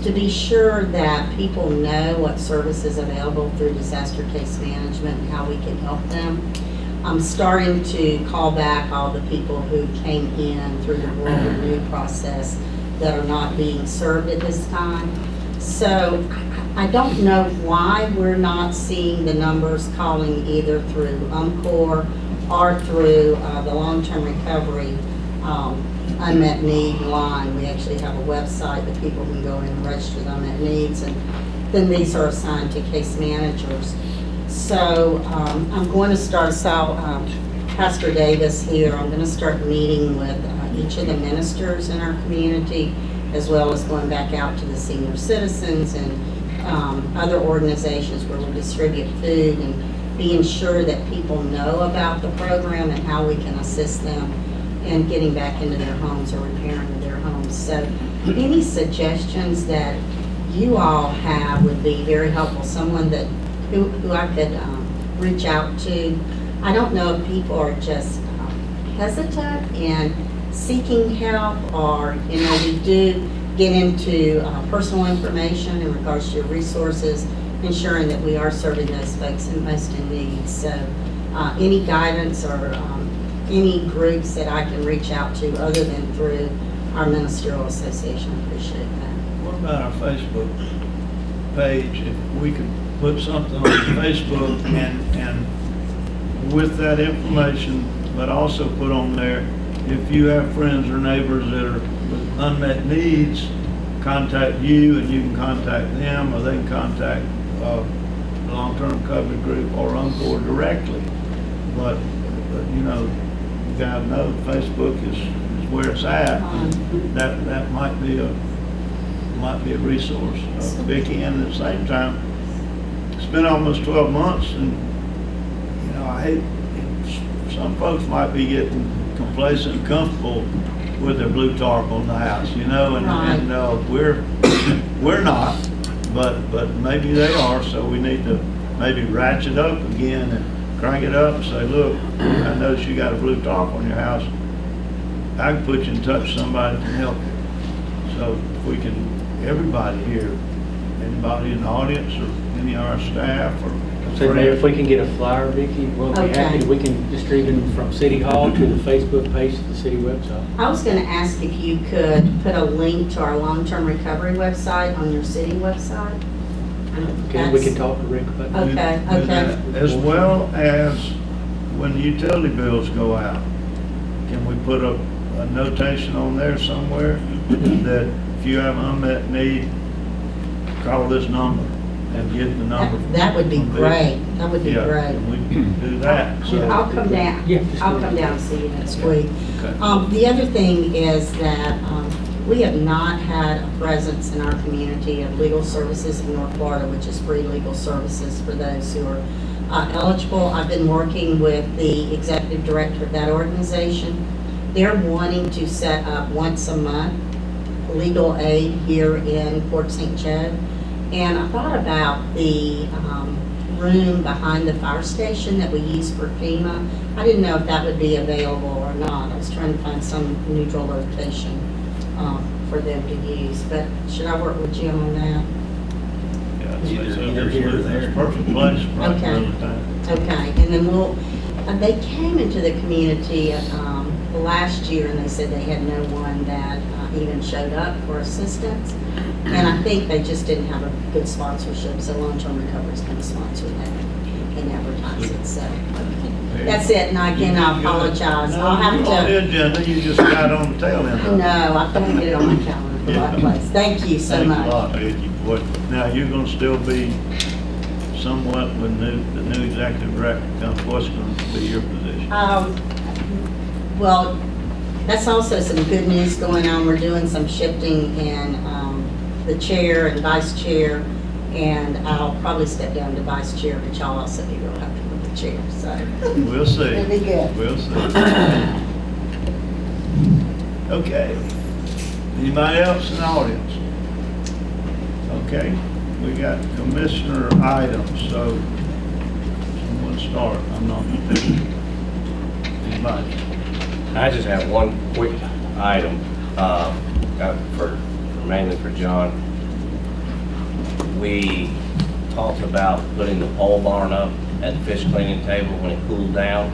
to be sure that people know what services available through disaster case management and how we can help them. I'm starting to call back all the people who came in through the Rural Renew process that are not being served at this time. So I don't know why we're not seeing the numbers calling either through UMCOR or through the long-term recovery unmet need line. We actually have a website that people can go in and register the unmet needs, and then these are assigned to case managers. So I'm going to start, Pastor Davis here, I'm going to start meeting with each of the ministers in our community, as well as going back out to the senior citizens and other organizations where we distribute food, and being sure that people know about the program and how we can assist them in getting back into their homes or repairing their homes. So any suggestions that you all have would be very helpful. Someone that who I could reach out to. I don't know if people are just hesitant in seeking help, or we do get into personal information in regards to your resources, ensuring that we are serving those folks most in need. So any guidance or any groups that I can reach out to other than through our ministerial association, I appreciate that. What about our Facebook page? If we could put something on Facebook and with that information, but also put on there, if you have friends or neighbors that are with unmet needs, contact you and you can contact them, or they can contact the long-term recovery group or UMCOR directly. But you gotta know Facebook is where it's at. That might be a resource. Vicki, and at the same time, it's been almost 12 months, and I hate, some folks might be getting complacent and comfortable with their blue tarp on the house, and we're not, but maybe they are. So we need to maybe ratchet up again and crank it up and say, look, I notice you got a blue tarp on your house. I can put you in touch with somebody that can help you. So if we can, everybody here, anybody in the audience or any of our staff or So Mayor, if we can get a flyer, Vicki, we'll be happy. We can distribute them from City Hall to the Facebook page of the city website. I was going to ask if you could put a link to our long-term recovery website on your city website. Okay, we can talk to Rick about that. Okay. As well as when the utility bills go out, can we put a notation on there somewhere that if you have an unmet need, call this number and get the number? That would be great. That would be great. We can do that. So I'll come down. I'll come down and see you next week. The other thing is that we have not had a presence in our community of legal services in North Florida, which is free legal services for those who are eligible. I've been working with the executive director of that organization. They're wanting to set up once a month legal aid here in Port St. Joe. And I thought about the room behind the fire station that we use for FEMA. I didn't know if that would be available or not. I was trying to find some neutral location for them to use. But should I work with Jim on that? Either here or there. Perfect place. Okay. Okay. And then they came into the community last year, and they said they had no one that even showed up for assistance. And I think they just didn't have a good sponsorship, so long-term recovery is going to sponsor that and advertise it. So That's it, and again, I apologize. No, I'll have you're on the to, agenda, you just got on the tail end of it. no, I couldn't get it on my calendar for the right place. Thank you so Thanks a much. lot, Vicki. Boy, now, you're gonna still be somewhat with the new executive director comes, what's gonna be your position? Well, that's also some good news going on. We're doing some shifting in the chair and vice chair, and I'll probably step down to vice chair, but y'all also be real happy with the chair, so. We'll see. It'll be good. We'll see. Okay. Anybody else in the audience? Okay, we got commissioner items, so someone start. I'm not. Anybody? I just have one quick item, mainly for John. We talked about putting the pole barn up at the fish cleaning table when it cooled down.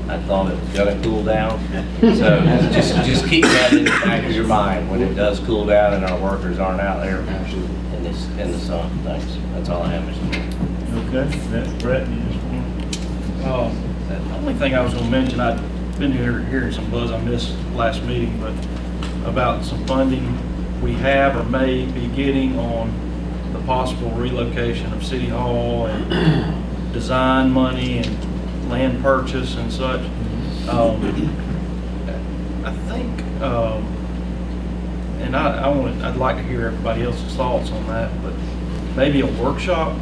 I thought it was gonna cool down. So just keep that in the back of your mind when it does cool down and our workers aren't out there in the sun. Thanks. That's all I have, Mr. Mayor. Okay, that's Brett, you just want? The only thing I was gonna mention, I've been hearing some buzz, I missed last meeting, but about some funding we have or may be getting on the possible relocation of City Hall and design money and land purchase and such. I think, and I'd like to hear everybody else's thoughts on that, but maybe a workshop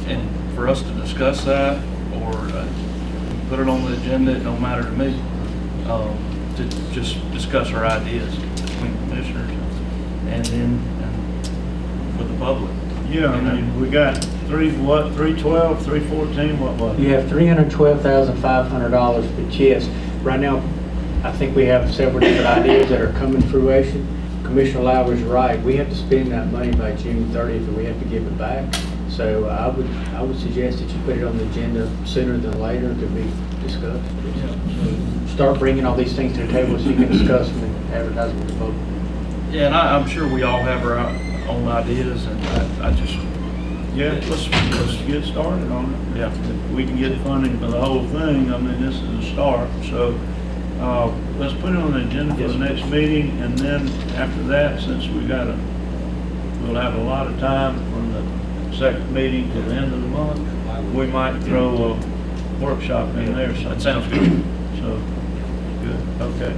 and for us to discuss that, or put it on the agenda, it don't matter to me, to just discuss our ideas between commissioners and then with the public. Yeah, I mean, we got 312, 314, what was it? You have $312,500 for chest. Right now, I think we have several different ideas that are coming to fruition. Commissioner Lowry's right. We have to spend that money by June 30th, and we have to give it back. So I would suggest that you put it on the agenda sooner than later to be discussed. Start bringing all these things to the table so you can discuss them and advertise them with the public. Yeah, and I'm sure we all have our own ideas, and I just, Yeah, let's get started on it. Yeah. If we can get funding for the whole thing, I mean, this is a start. So let's put it on the agenda for the next meeting, and then after that, since we'll have a lot of time from the second meeting to the end of the month, we might throw a workshop in there. So that sounds good. So, good, okay.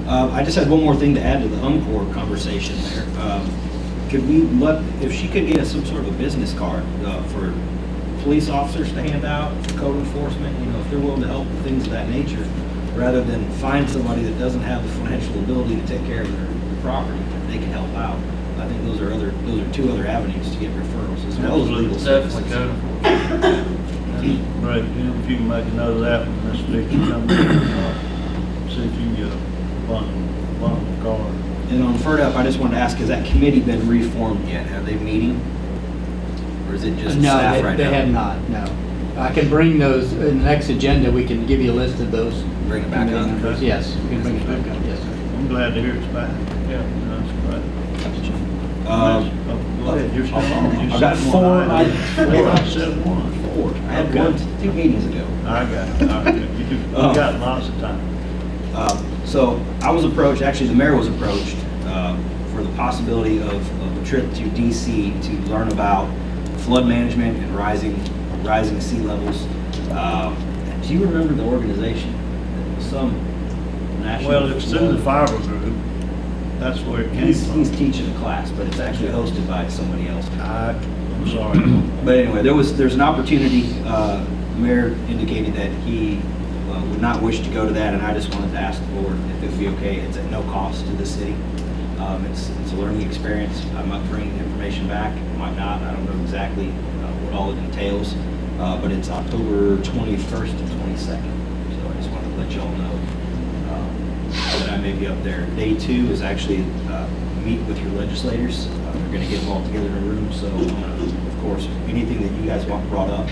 I just had one more thing to add to the UMCOR conversation there. Could we if she could get us some sort of a business card for police officers to hand out, for code enforcement, if they're willing to help with things of that nature, rather than find somebody that doesn't have the financial ability to take care of their property, if they can help out. I think those are two other avenues to get referrals, as well as legal services. Right, Jim, if you can make a note of that when Ms. Vicky comes in, see if you can get a bundle card. And on FERDAP, I just wanted to ask, has that committee been reformed yet? Are they meeting? Or is it just staff right now? No, they have not, no. I can bring those, in the next agenda, we can give you a list of those. Bring it back committee up. members. Yes, we can bring it back up, yes, sir. I'm glad to hear it's back. Yeah. That's great. Go ahead, you're still on. I've got four. I said one. Four. I had one 2 meetings ago. I got it. All right. You got lots of time. So I was approached, actually the mayor was approached for the possibility of a trip to DC to learn about flood management and rising sea levels. Do you remember the organization? It was some national. Well, it's through the fiber group. That's where it came from. He's teaching a class, but it's actually hosted by somebody else. I'm sorry. But anyway, there's an opportunity. The mayor indicated that he would not wish to go to that, and I just wanted to ask the board if it would be okay. It's at no cost to the city. It's a learning experience. I might bring information back, might not. I don't know exactly what all it entails, but it's October 21st and 22nd. So I just wanted to let y'all know that I may be up there. Day 2 is actually meet with your legislators. They're going to get them all together in a room. So I'm going to, of course, anything that you guys want brought up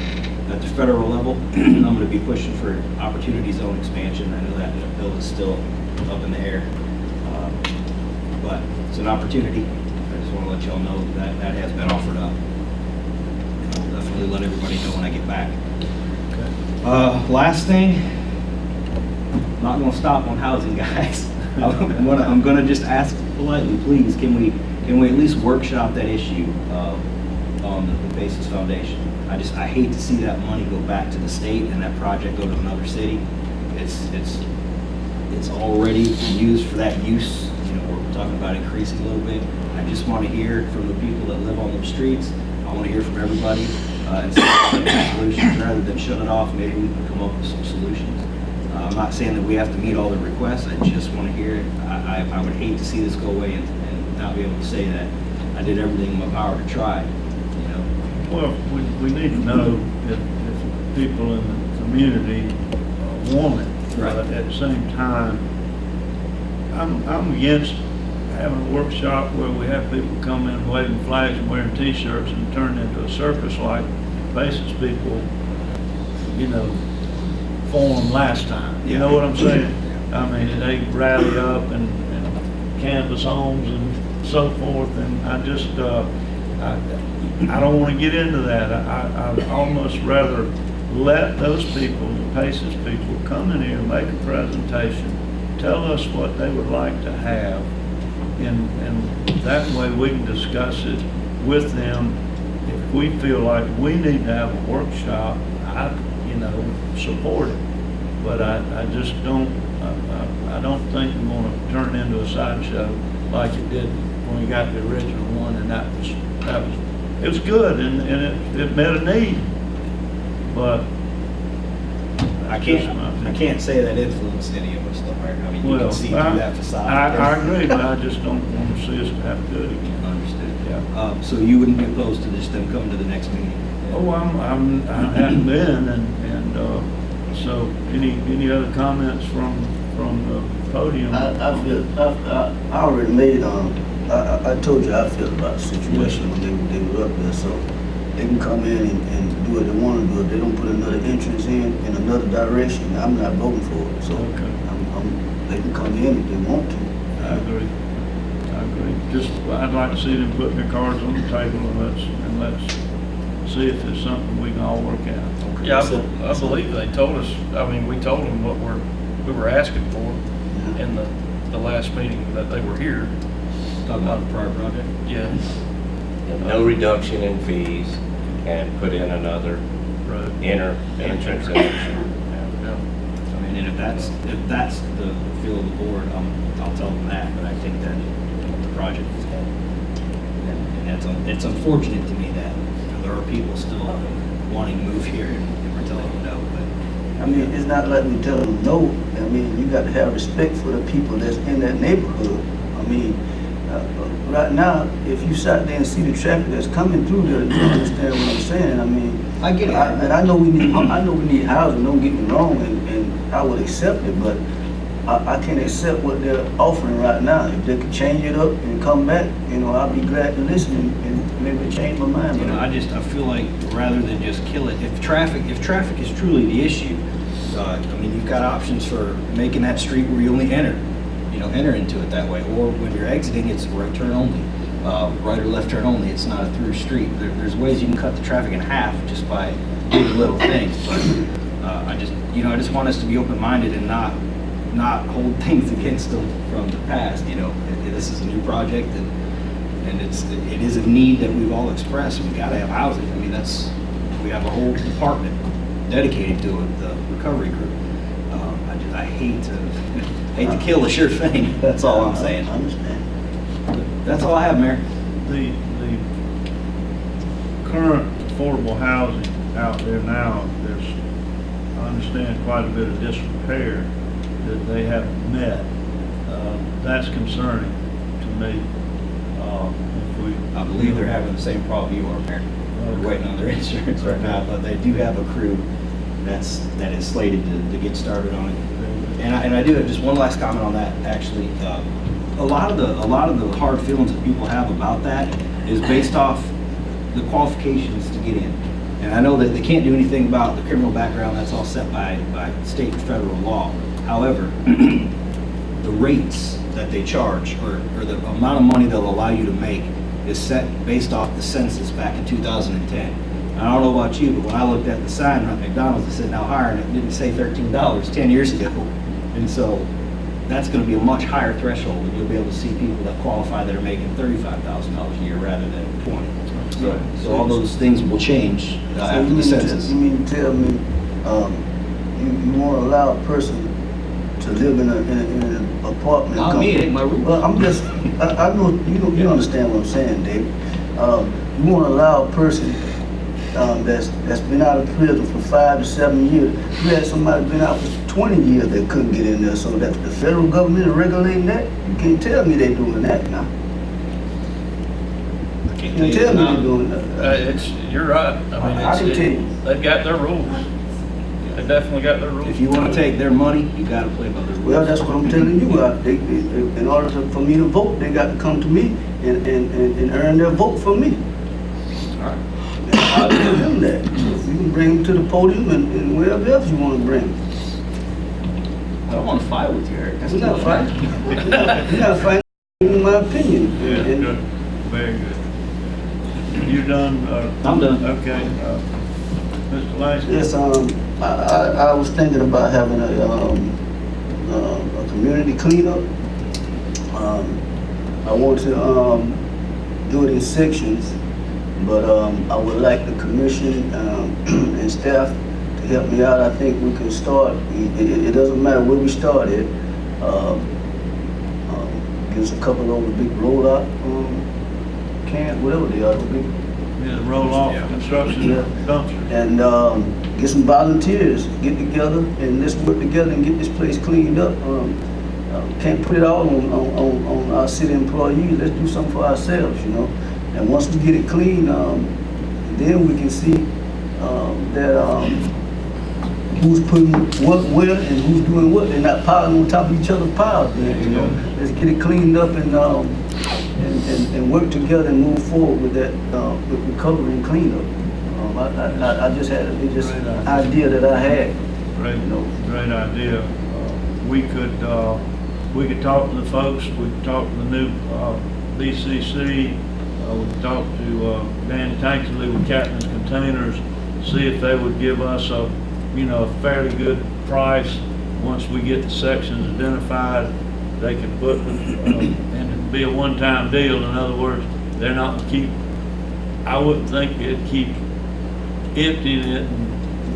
at the federal level, I'm going to be pushing for opportunity zone expansion. I know that bill is still up in the air, but it's an opportunity. I just want to let y'all know that has been offered up. And I'll definitely let everybody know when I get back. Okay. Last thing, I'm not gonna stop on housing, guys. I'm gonna just ask politely, please, can we at least workshop that issue on the Basis Foundation? I hate to see that money go back to the state and that project go to another city. It's already used for that use. You know, we're talking about increasing a little bit. I just want to hear from the people that live on those streets. I want to hear from everybody and see solutions rather than shut it off. Maybe we can come up with some solutions. I'm not saying that we have to meet all the requests. I just want to hear it. I would hate to see this go away and not be able to say that I did everything in my power to try. You know. Well, we need to know if people in the community want it. Right. But at the same time, I'm against having a workshop where we have people come in waving flags and wearing T-shirts and turn into a circus like Basis people, you know, formed last time. You know what I'm saying? I mean, they rally up and canvas homes and so forth, and I just, I don't want to get into that. I'd almost rather let those people, the Basis people, come in here, make a presentation, tell us what they would like to have, and that way we can discuss it with them. If we feel like we need to have a workshop, I support it. But I just don't, I don't think we're going to turn it into a sideshow like it did when we got the original one, and it was good, and it met a need. But I can't say that influenced any of us, though. I mean, you can see through that facade. I agree, but I just don't want to see us have to do it again. Understood. Yeah. So you wouldn't be opposed to just them coming to the next meeting? Oh, I haven't been, and so any other comments from the podium? I already made, I told you how I feel about the situation when they were up there, so they can come in and do what they want to do. If they don't put another entrance in another direction, I'm not voting for it, so they can come in if they want to. I agree. Just, I'd like to see them putting their cards on the table, and let's see if there's something we can all work out. Yeah, I believe they told us, I mean, we told them what we were asking for in the last meeting that they were here. Talking about the prior project? Yeah. No reduction in fees, and put in another inner entrance. I mean, and if that's the feel of the board, I'll tell them that, but I think that the project is going. And it's unfortunate to me that there are people still wanting to move here, and we're telling them no. But I mean, it's not like we tell them no. I mean, you got to have respect for the people that's in that neighborhood. I mean, right now, if you sat there and see the traffic that's coming through there, you understand what I'm saying. I mean, I get it. And I know we need housing. Don't get me wrong, and I would accept it, but I can't accept what they're offering right now. If they could change it up and come back, I'll be glad to listen and maybe change my mind. I feel like rather than just kill it, if traffic is truly the issue, I mean, you've got options for making that street where you only enter into it that way, or when you're exiting, it's right turn only, right or left turn only. It's not a through street. There's ways you can cut the traffic in half just by doing little things. But I just want us to be open-minded and not hold things against them from the past. This is a new project, and it is a need that we've all expressed. We've got to have housing. I mean, we have a whole department dedicated to it, the recovery group. I hate to kill a sure thing. That's all I'm saying. I understand. That's all I have, Mayor. The current affordable housing out there now, there's, I understand, quite a bit of disrepair that they haven't met. That's concerning to me. I believe they're having the same problem you are, Mayor. They're waiting on their insurance right now, but they do have a crew that is slated to get started on it. And I do have just one last comment on that. Actually, a lot of the hard feelings that people have about that is based off the qualifications to get in. And I know that they can't do anything about the criminal background. That's all set by state and federal law. However, the rates that they charge, or the amount of money they'll allow you to make, is set based off the census back in 2010. I don't know about you, but when I looked at the sign at McDonald's that said now hiring, it didn't say $13 10 years ago. And so that's going to be a much higher threshold, and you'll be able to see people that qualify that are making $35,000 a year rather than 20. So all those things will change after the census. You mean to tell me you won't allow a person to live in an apartment? Not me, it ain't my rule. Well, I know you understand what I'm saying, David. You won't allow a person that's been out of prison for 5 to 7 years. You had somebody been out for 20 years that couldn't get in there, so that the federal government is regulating that? You can't tell me they're doing that now. You can't tell me they're doing that. You're right. I mean, can tell you. They've got their rules. They definitely got their rules. If you want to take their money, you got to play by their rules. Well, that's what I'm telling you. In order for me to vote, they got to come to me and earn their vote for me. All right. I'll tell them that. So you can bring them to the podium and wherever else you want to bring them. I don't want to fight with you, Eric. We're not fighting. We're not fighting, in my opinion. Yeah, good. Very good. You done? I'm done. Okay. Mr. Langston? Yes, I was thinking about having a community cleanup. I want to do it in sections, but I would like the commission and staff to help me out. I think we can start. It doesn't matter where we start at. Give us a couple of those big roll-out cans, whatever they are. Big, Yeah, roll-off construction dumpster. And get some volunteers, get together, and let's work together and get this place cleaned up. Can't put it all on our city employees. Let's do something for ourselves, you know. And once we get it clean, then we can see that who's putting what where and who's doing what. They're not piling on top of each other's piles. You know, let's get it cleaned up and work together and move forward with that with recovery and cleanup. I just had an idea that I had. Great, great idea. We could talk to the folks. We could talk to the new BCC. We could talk to Dan Tankley with Captain's Containers. See if they would give us a fairly good price once we get the sections identified. They could put and it'd be a one-time deal. In other words, they're not I wouldn't think they'd keep emptying it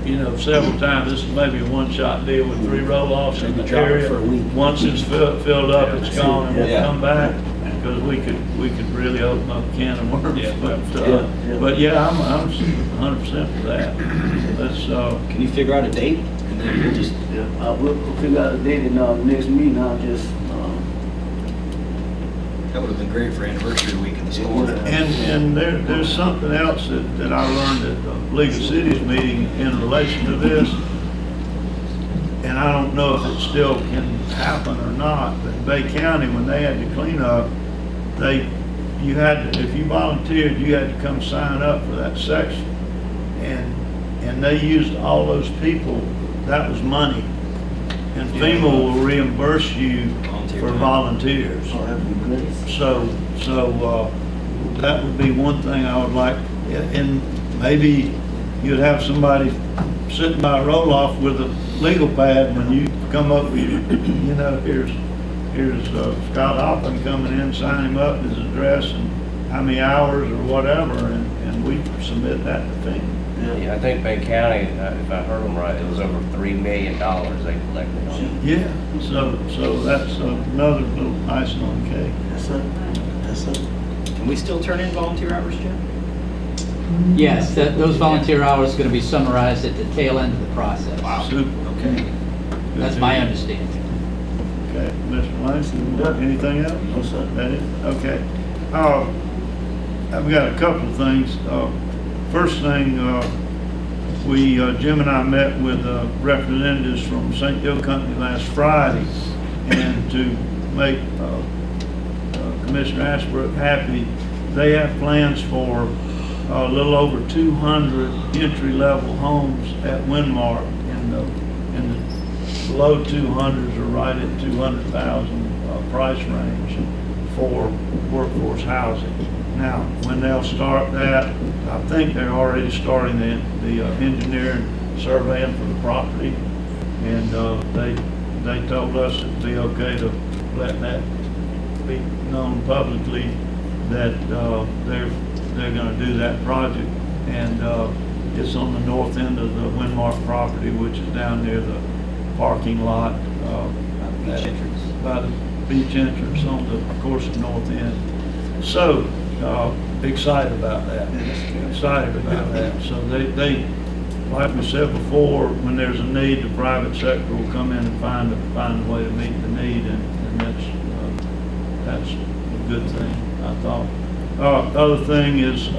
and, several times. This is maybe a one-shot deal with 3 roll-offs in the area. For a week. Once it's filled up, it's gone and we'll come back, because we could really open up a can of worms. But yeah, I'm 100% for that. Let's. Can you figure out a date? And then we'll just. We'll figure out a date in our next meeting. I'll just. That would have been great for anniversary week in the school. And there's something else that I learned at the League of Cities meeting in relation to this, and I don't know if it still can happen or not, but in Bay County, when they had to clean up, if you volunteered, you had to come sign up for that section, and they used all those people. That was money, and FEMA will reimburse you for volunteers. Oh, that'd be great. So that would be one thing I would like, and maybe you'd have somebody sitting by a roll-off with a legal pad when you come up with, here's Scott Hoffman coming in, sign him up, his address, and how many hours or whatever, and we submit that to FEMA. Yeah, I think Bay County, if I heard them right, it was over $3 million they collected on it. Yeah, so that's another little icing on the cake. Yes, sir. Can we still turn in volunteer hours, Jim? Yes, those volunteer hours are going to be summarized at the tail end of the process. Wow. Super. Okay. That's my understanding. Okay, Mr. Langston, anything else? No, sir. That it? Okay. I've got a couple of things. First thing, Jim and I met with representatives from St. Joe Company last Friday, and to make Commissioner Ashbrook happy, they have plans for a little over 200 entry-level homes at Windmark, in the low 200s or right at 200,000 price range for workforce housing. Now, when they'll start that, I think they're already starting the engineering surveying for the property. And they told us it'd be okay to let that be known publicly that they're going to do that project. And it's on the north end of the Windmark property, which is down near the parking lot. Beach entrance. By the beach entrance on the, of course, the north end. So, excited about that. Excited about that. So they, like we said before, when there's a need, the private sector will come in and find a way to meet the need, and that's a good thing, I thought. Other thing is,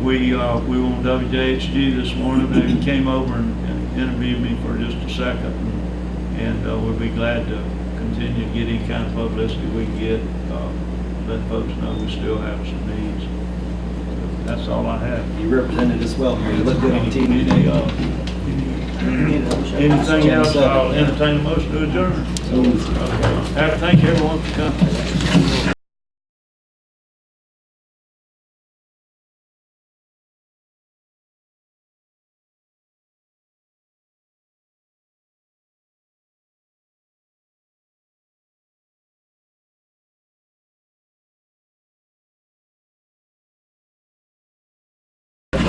we were on WJHG this morning. They came over and interviewed me for just a second, and we'll be glad to continue to get any kind of publicity we can get. Let folks know we still have some needs. That's all I have. You represented us well, Mayor. You look good on TV today. Anything else? I'll entertain a motion to adjourn. Okay. Thank you everyone for coming.